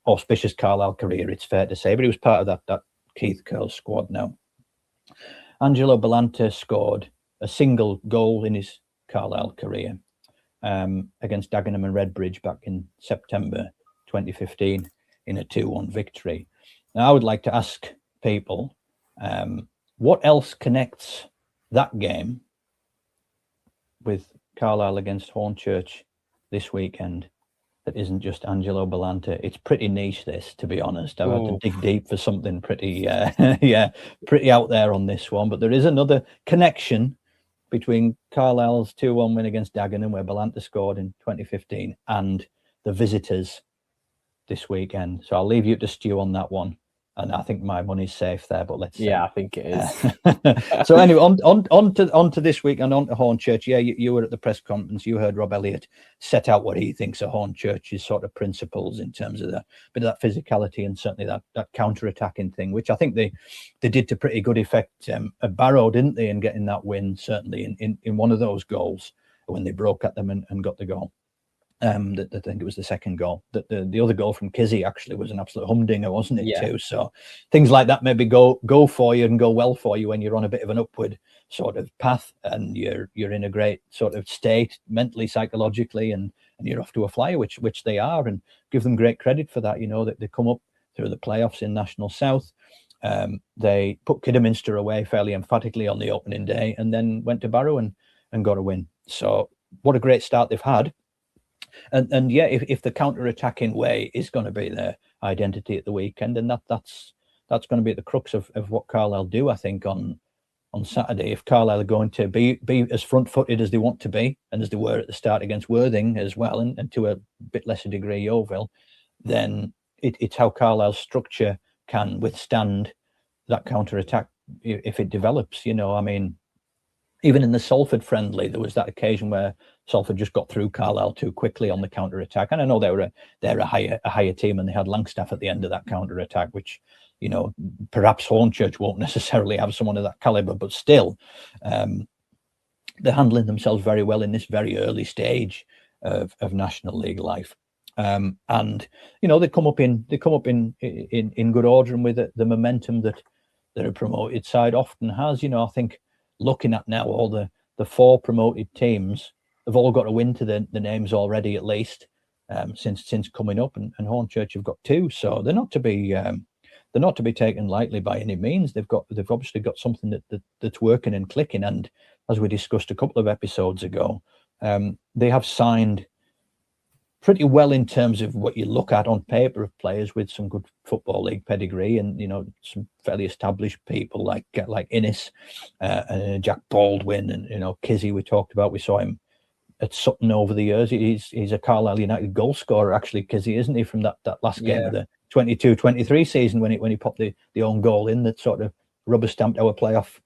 auspicious Carlisle career, it's fair to say, but he was part of that Keith Curl squad now. Angelo Bellante scored a single goal in his Carlisle career against Dagenham and Redbridge back in September 2015 in a 2-1 victory. Now, I would like to ask people, what else connects that game with Carlisle against Hornchurch this weekend that isn't just Angelo Bellante? It's pretty niche, this, to be honest. I've had to dig deep for something pretty pretty out there on this one. But there is another connection between Carlisle's 2-1 win against Dagenham, where Bellante scored in 2015, and the visitors this weekend. So I'll leave you to stew on that one. And I think my money's safe there, but let's see. Yeah, I think it is. So anyway, on to this week and on to Hornchurch. Yeah, you were at the press conference. You heard Rob Elliot set out what he thinks of Hornchurch's sort of principles in terms of a bit of that physicality and certainly that counter-attacking thing, which I think they did to pretty good effect at Barrow, didn't they, in getting that win, certainly in one of those goals when they broke at them and got the goal. I think it was the second goal. The other goal from Kizzy actually was an absolute humdinger, wasn't it, too? So things like that maybe go for you and go well for you when you're on a bit of an upward sort of path and you're in a great sort of state mentally, psychologically, and you're off to a flyer, which they are, and give them great credit for that. You know, that they come up through the playoffs in National South. They put Kidderminster away fairly emphatically on the opening day and then went to Barrow and got a win. So what a great start they've had. And yeah, if the counter-attacking way is going to be their identity at the weekend, and that's going to be at the crux of what Carlisle do, I think, on Saturday. If Carlisle are going to be as front-footed as they want to be, and as they were at the start against Worthing as well, and to a bit lesser degree Yeovil, then it's how Carlisle's structure can withstand that counter-attack if it develops. You know, I mean, even in the Salford friendly, there was that occasion where Salford just got through Carlisle too quickly on the counter attack. And I know they're a higher team, and they had Langstaff at the end of that counter attack, which, you know, perhaps Hornchurch won't necessarily have someone of that caliber, but still, they're handling themselves very well in this very early stage of National League life. And you know, they come up in good order and with the momentum that a promoted side often has. You know, I think looking at now all the 4 promoted teams have all got a win to the names already, at least since coming up, and Hornchurch have got 2, so they're not to be taken lightly by any means. They've obviously got something that's working and clicking, and as we discussed a couple of episodes ago, they have signed pretty well in terms of what you look at on paper of players with some good Football League pedigree, and some fairly established people like Innes, Jack Baldwin, and Kizzy we talked about. We saw him at Sutton over the years. He's a Carlisle United goal scorer, actually, Kizzy, isn't he, from that last game of the 22-23 season when he popped the own goal in that sort of rubber stamped our playoff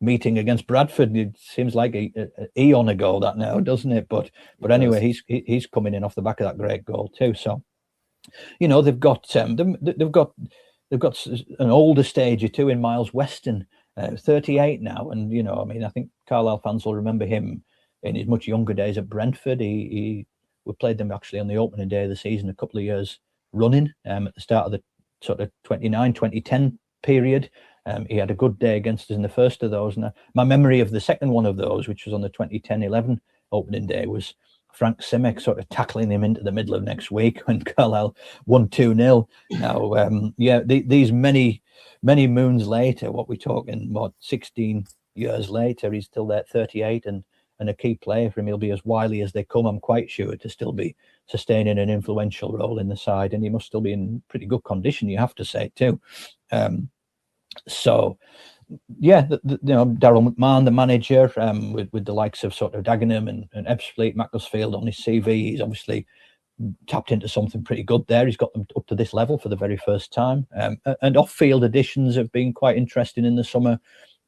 meeting against Bradford. It seems like a eon ago that now, doesn't it? But anyway, he's coming in off the back of that great goal too. So they've got an older stage or two in Miles Weston, 38 now, and I think Carlisle fans will remember him in his much younger days at Brentford. We played them actually on the opening day of the season a couple of years running, at the start of the sort of 2010 period. He had a good day against us in the first of those. And my memory of the second one of those, which was on the 2010-11 opening day, was Frank Simic sort of tackling him into the middle of next week when Carlisle won 2-0. Now, these many moons later, what we're talking, 16 years later, he's still there at 38 and a key player for him. He'll be as wily as they come, I'm quite sure, to still be sustaining an influential role in the side. And he must still be in pretty good condition, you have to say, too. So, yeah, Daryl McMahon, the manager, with the likes of sort of Dagenham and Ebbsfleet, Macclesfield on his CV, he's obviously tapped into something pretty good there. He's got them up to this level for the very first time. And off-field additions have been quite interesting in the summer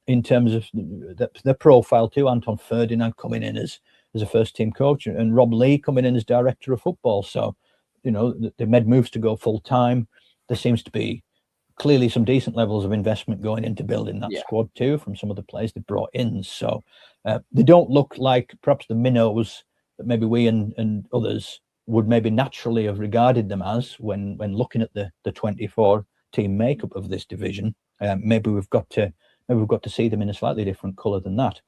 in terms of the profile too. Anton Ferdinand coming in as a first-team coach, and Rob Lee coming in as director of football. So, they made moves to go full-time. There seems to be clearly some decent levels of investment going into building that squad too from some of the players they brought in. So they don't look like perhaps the minnows that maybe we and others would maybe naturally have regarded them as when looking at the 24 team makeup of this division. Maybe we've got to see them in a slightly different colour than that.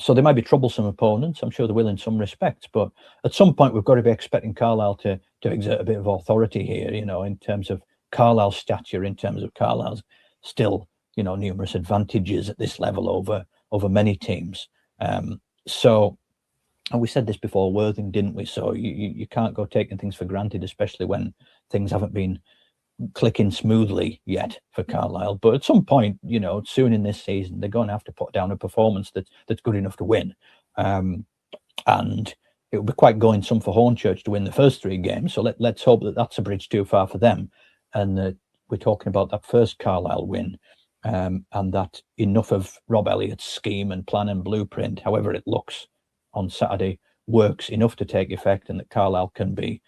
So they might be troublesome opponents. I'm sure they will in some respects, but at some point we've got to be expecting Carlisle to exert a bit of authority here, in terms of Carlisle's stature, in terms of Carlisle's still, numerous advantages at this level over many teams. So, and we said this before Worthing, didn't we? So you can't go taking things for granted, especially when things haven't been clicking smoothly yet for Carlisle. But at some point, soon in this season, they're going to have to put down a performance that's good enough to win. And it would be quite going some for Hornchurch to win the first 3 games. So let's hope that that's a bridge too far for them, and that we're talking about that first Carlisle win, and that enough of Rob Elliott's scheme and plan and blueprint, however it looks on Saturday, works enough to take effect, and that Carlisle can be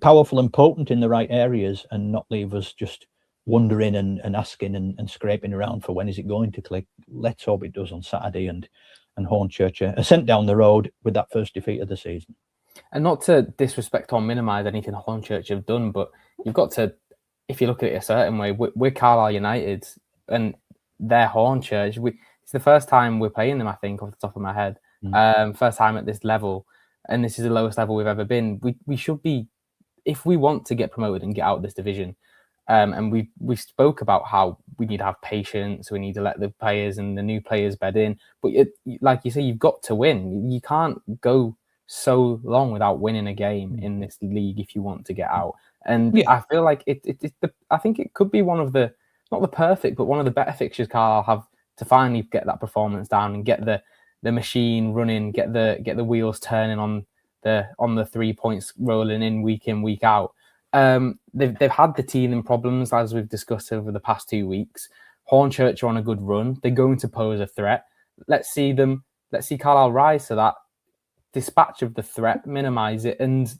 powerful and potent in the right areas and not leave us just wondering and asking and scraping around for when is it going to click. Let's hope it does on Saturday, and Hornchurch are sent down the road with that first defeat of the season. And not to disrespect or minimise anything Hornchurch have done, but you've got to, if you look at it a certain way, we're Carlisle United and they're Hornchurch. It's the first time we're playing them, I think, off the top of my head. First time at this level, and this is the lowest level we've ever been. We should be, if we want to get promoted and get out of this division, and we spoke about how we need to have patience, we need to let the players and the new players bed in. But like you say, you've got to win. You can't go so long without winning a game in this league if you want to get out. And I feel like I think it could be one of the, not the perfect, but one of the better fixtures Carlisle have to finally get that performance down and get the machine running, get the wheels turning on the 3 points rolling in, week out. They've had the teething problems as we've discussed over the past 2 weeks. Hornchurch are on a good run. They're going to pose a threat. Let's see Carlisle rise to that, dispatch of the threat, minimise it, and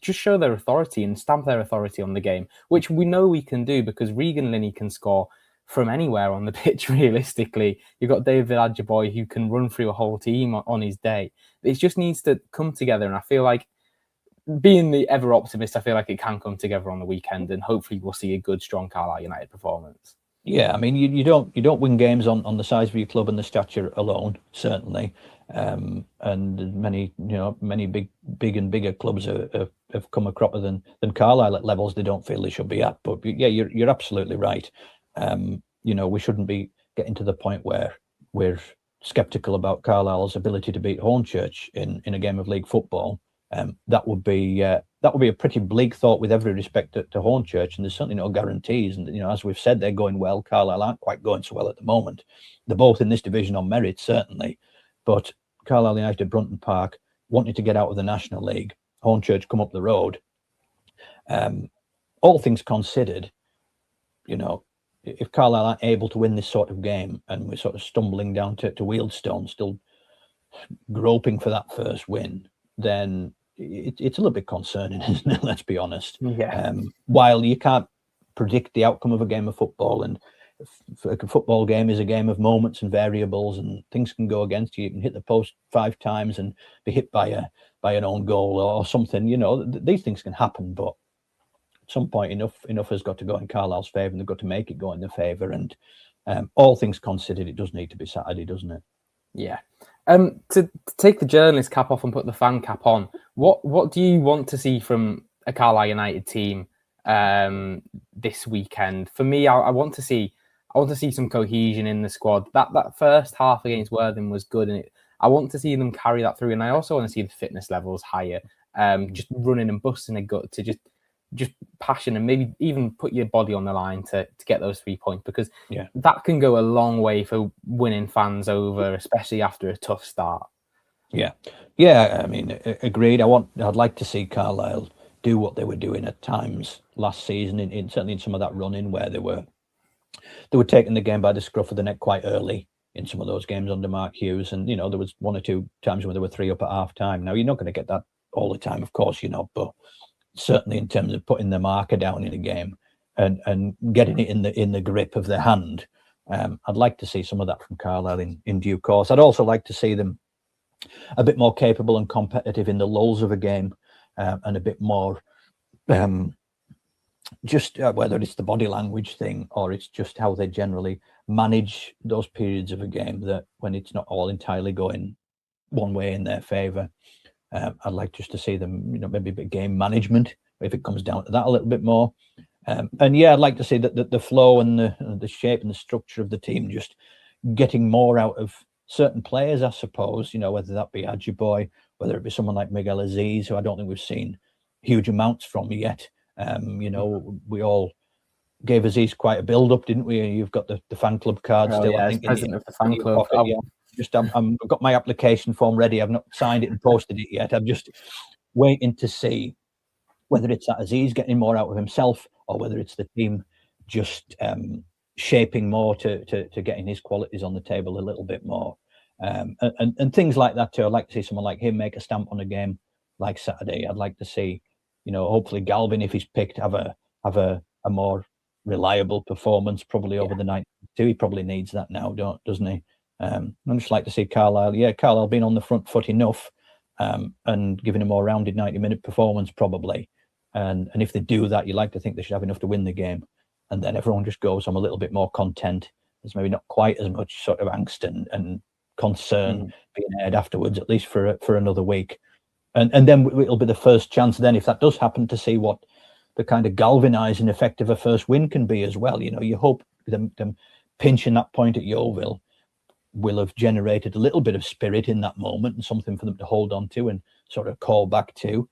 just show their authority and stamp their authority on the game, which we know we can do because Regan Linney can score from anywhere on the pitch, realistically. You've got David Adjaboy who can run through a whole team on his day. It just needs to come together, and I feel like, being the ever optimist, I feel like it can come together on the weekend, and hopefully we'll see a good, strong Carlisle United performance. Yeah, I mean, you don't win games on the size of your club and the stature alone, certainly. And many big and bigger clubs have come a cropper than Carlisle at levels they don't feel they should be at. But yeah, you're absolutely right. We shouldn't be getting to the point where we're sceptical about Carlisle's ability to beat Hornchurch in a game of league football. that would be a pretty bleak thought with every respect to Hornchurch, and there's certainly no guarantees. And as we've said, they're going well. Carlisle aren't quite going so well at the moment. They're both in this division on merit, certainly, but Carlisle United, Brunton Park, wanted to get out of the National League. Hornchurch come up the road. All things considered, if Carlisle aren't able to win this sort of game, and we're sort of stumbling down to Wealdstone, still groping for that first win, then it's a little bit concerning, isn't it? Let's be honest. Yeah. While you can't predict the outcome of a game of football, and a football game is a game of moments and variables, and things can go against you. You can hit the post 5 times and be hit by an own goal or something. These things can happen, but at some point enough has got to go in Carlisle's favour, and they've got to make it go in their favour. And all things considered, it does need to be Saturday, doesn't it? Yeah. To take the journalist cap off and put the fan cap on, what do you want to see from a Carlisle United team this weekend? For me, I want to see some cohesion in the squad. That first half against Worthing was good, and I want to see them carry that through. And I also want to see the fitness levels higher. Just running and busting a gut to just passion, and maybe even put your body on the line to get those 3 points, because that can go a long way for winning fans over, especially after a tough start. Yeah, I mean, agreed. I'd like to see Carlisle do what they were doing at times last season, certainly in some of that run-in where they were taking the game by the scruff of the neck quite early in some of those games under Mark Hughes, and there was 1 or 2 times where they were 3 up at half time. Now, you're not going to get that all the time, of course, but certainly in terms of putting the marker down in a game and getting it in the grip of their hand, I'd like to see some of that from Carlisle in due course. I'd also like to see them a bit more capable and competitive in the lulls of a game, and a bit more just whether it's the body language thing or it's just how they generally manage those periods of a game, that when it's not all entirely going one way in their favour. I'd like just to see them, maybe a bit of game management, if it comes down to that a little bit more. And I'd like to see that the flow and the shape and the structure of the team just getting more out of certain players, I suppose, whether that be Adjiboy, whether it be someone like Miguel Aziz, who I don't think we've seen huge amounts from yet. We all gave Aziz quite a build-up, didn't we? You've got the fan club card still, I think, president of the fan club. I've got my application form ready. I've not signed it and posted it yet. I'm just waiting to see whether it's that Aziz getting more out of himself, or whether it's the team just shaping more to getting his qualities on the table a little bit more, and things like that too. I'd like to see someone like him make a stamp on a game like Saturday. I'd like to see, hopefully Galvin, if he's picked, have a more reliable performance probably over the night too. He probably needs that now, doesn't he? I'd just like to see Carlisle being on the front foot enough, and giving a more rounded 90-minute performance probably. And if they do that, you like to think they should have enough to win the game. And then everyone just goes home a little bit more content. There's maybe not quite as much sort of angst and concern being aired afterwards, at least for another week. And then it'll be the first chance then, if that does happen, to see what the kind of galvanising effect of a first win can be as well. You hope them pinching that point at Yeovil will have generated a little bit of spirit in that moment, and something for them to hold on to and sort of call back to.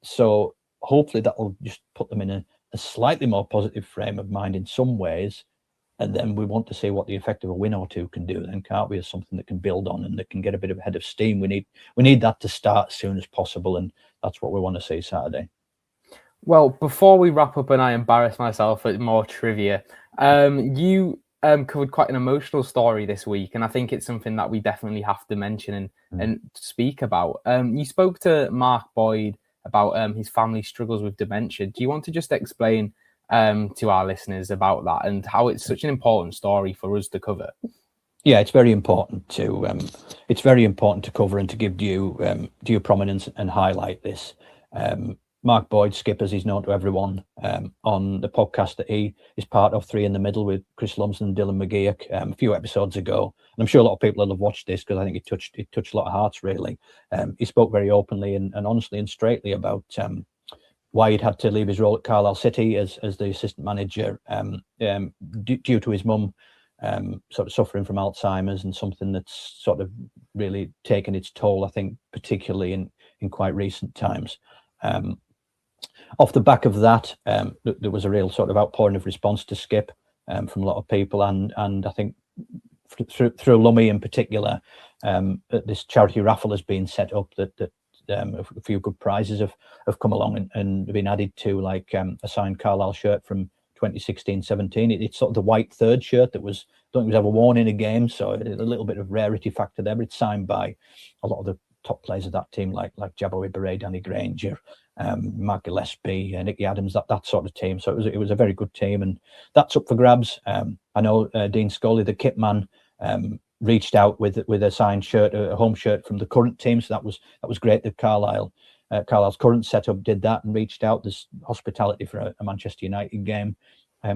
So hopefully that will just put them in a slightly more positive frame of mind in some ways. And then we want to see what the effect of a win or two can do, then, can't we, as something that can build on and that can get a bit of a head of steam. We need that to start as soon as possible, and that's what we want to see Saturday. Well, before we wrap up and I embarrass myself with more trivia, you covered quite an emotional story this week, and I think it's something that we definitely have to mention and speak about. You spoke to Mark Boyd about his family struggles with dementia. Do you want to just explain to our listeners about that and how it's such an important story for us to cover? Yeah, it's very important to cover and to give due prominence and highlight this. Mark Boyd, Skip, as he's known to everyone, on the podcast that he is part of, 3 in the Middle, with Chris Lumsden and Dylan McGeoch, a few episodes ago. And I'm sure a lot of people will have watched this, because I think it touched a lot of hearts, really. He spoke very openly and honestly and straightly about why he'd had to leave his role at Carlisle City as the assistant manager due to his mum sort of suffering from Alzheimer's, and something that's sort of really taken its toll, I think, particularly in in quite recent times. Off the back of that, there was a real sort of outpouring of response to Skip from a lot of people, and I think through Lummy in particular, this charity raffle has been set up that a few good prizes have come along and been added to, like a signed Carlisle shirt from 2016-17. It's sort of the white third shirt that I don't think was ever worn in a game, so a little bit of rarity factor there, but it's signed by a lot of the top players of that team, like Jabari Beret, Danny Granger, Mark Gillespie, Nicky Adams, that sort of team. So it was a very good team, and that's up for grabs. I know Dean Scully, the kit man, reached out with a signed shirt, a home shirt from the current team. So that was great that Carlisle's current setup did that and reached out. There's hospitality for a Manchester United game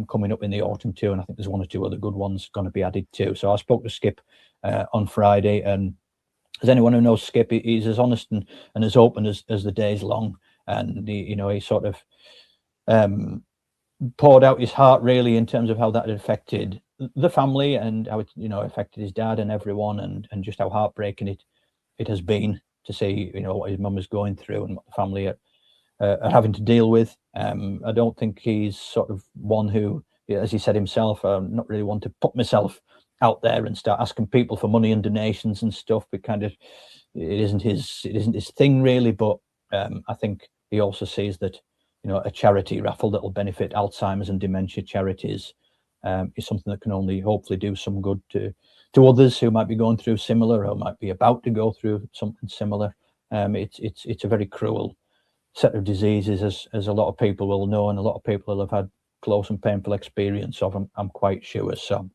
coming up in the autumn too, and I think there's one or two other good ones going to be added too. So I spoke to Skip on Friday, and as anyone who knows Skip, he's as honest and as open as the day's long, and he sort of poured out his heart really in terms of how that had affected the family and how it affected his dad and everyone, and just how heartbreaking it has been to see what his mum was going through and what the family are having to deal with. I don't think he's sort of one who, as he said himself, I'm not really one to put myself out there and start asking people for money and donations and stuff, but kind of it isn't his thing really. But I think he also sees that a charity raffle that will benefit Alzheimer's and dementia charities is something that can only hopefully do some good to others who might be going through similar or might be about to go through something similar. It's a very cruel set of diseases, as a lot of people will know, and a lot of people will have had close and painful experience of. I'm quite sure. So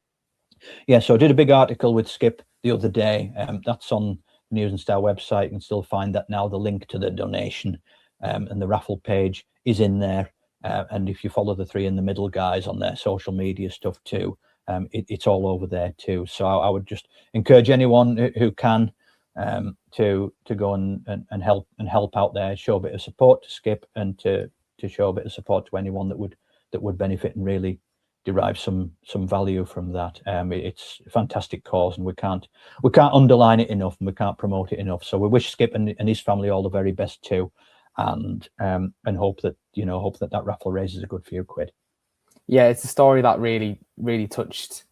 yeah, so I did a big article with Skip the other day. That's on the News and Star website. You can still find that now. The link to the donation and the raffle page is in there. And if you follow the Three in the Middle guys on their social media stuff too, it's all over there too. So I would just encourage anyone who can to go and help out there, show a bit of support to Skip, and to show a bit of support to anyone that would benefit and really derive some value from that. It's a fantastic cause, and we can't underline it enough, and we can't promote it enough. So we wish Skip and his family all the very best too, and hope that that raffle raises a good few quid. Yeah, it's a story that really, really touched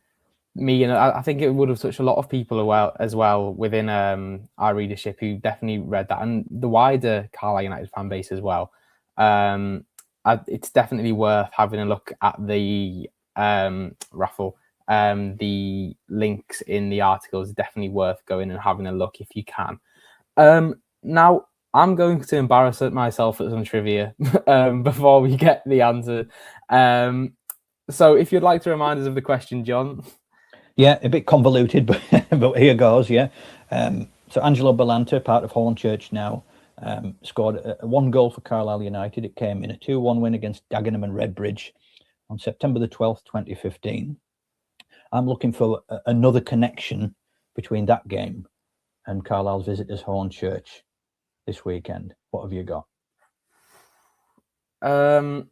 me, and I think it would have touched a lot of people as well within our readership who definitely read that, and the wider Carlisle United fan base as well. It's definitely worth having a look at the raffle. The links in the article is definitely worth going and having a look if you can. Now, I'm going to embarrass myself at some trivia before we get the answer. So if you'd like to remind us of the question, John. Yeah, a bit convoluted, but here goes, yeah. So Angelo Balanta, part of Hornchurch now, scored one goal for Carlisle United. It came in a 2-1 win against Dagenham and Redbridge on September the 12th, 2015. I'm looking for another connection between that game and Carlisle's visitors Hornchurch this weekend. What have you got? I'm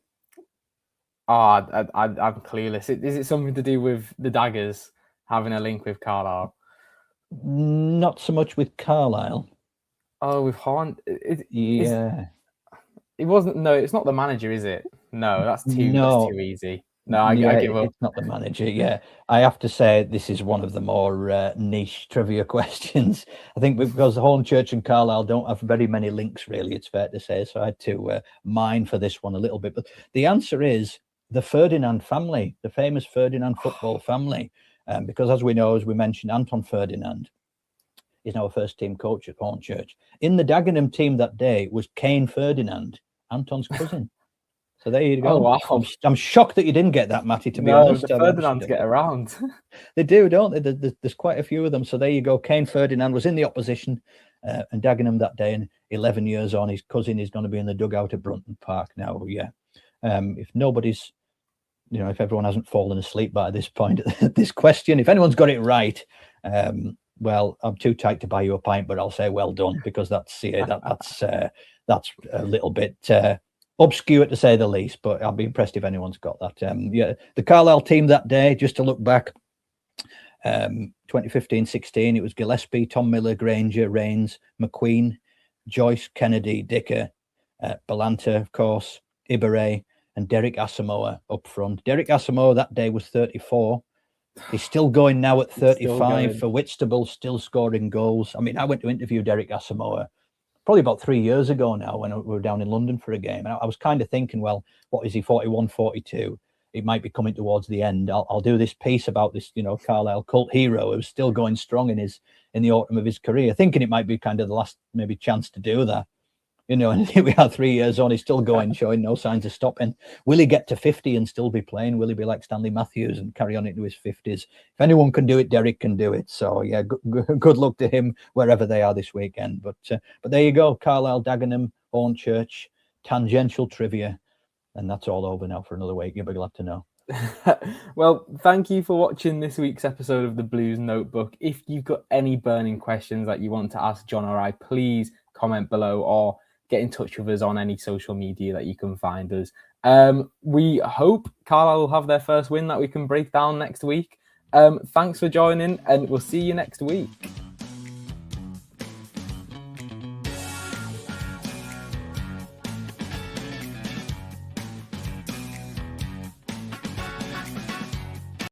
clueless. Is it something to do with the Daggers having a link with Carlisle? Not so much with Carlisle. Oh, with Horn. Yeah. It wasn't. No, it's not the manager, is it? No, that's too easy. No, I give up. It's not the manager. Yeah, I have to say this is one of the more niche trivia questions. I think because Hornchurch and Carlisle don't have very many links, really. It's fair to say. So I had to mine for this one a little bit. But the answer is the Ferdinand family, the famous Ferdinand football family. Because as we know, as we mentioned, Anton Ferdinand is now a first-team coach at Hornchurch. In the Dagenham team that day was Kane Ferdinand, Anton's cousin. So there you go. Oh, wow. I'm shocked that you didn't get that, Matty, to be honest. The Ferdinands get around. They do, don't they? There's quite a few of them. So there you go. Kane Ferdinand was in the opposition and Dagenham that day, and 11 years on, his cousin is going to be in the dugout at Brunton Park now. Yeah. If nobody's, if everyone hasn't fallen asleep by this point at this question, if anyone's got it right, well, I'm too tight to buy you a pint, but I'll say well done, because that's a little bit obscure to say the least, but I'll be impressed if anyone's got that. The Carlisle team that day, just to look back, 2015-16, it was Gillespie, Tom Miller, Granger, Rains, McQueen, Joyce, Kennedy, Dicker, Balanta, of course, Ibarre, and Derek Asamoah up front. Derek Asamoah that day was 34. He's still going now at 35 for Whitstable, still scoring goals. I mean, I went to interview Derek Asamoah probably about 3 years ago now when we were down in London for a game. And I was kind of thinking, well, what is he, 41, 42? It might be coming towards the end. I'll do this piece about this, Carlisle cult hero who's still going strong in the autumn of his career, thinking it might be kind of the last maybe chance to do that. And here we are 3 years on, he's still going, showing no signs of stopping. Will he get to 50 and still be playing? Will he be like Stanley Matthews and carry on into his 50s? If anyone can do it, Derek can do it. So, yeah, good luck to him wherever they are this weekend. But there you go, Carlisle, Dagenham, Hornchurch, tangential trivia. And that's all over now for another week. You'll be glad to know. Well, thank you for watching this week's episode of the Blues Notebook. If you've got any burning questions that you want to ask John or I, please comment below or get in touch with us on any social media that you can find us. We hope Carlisle will have their first win that we can break down next week. Thanks for joining, and we'll see you next week.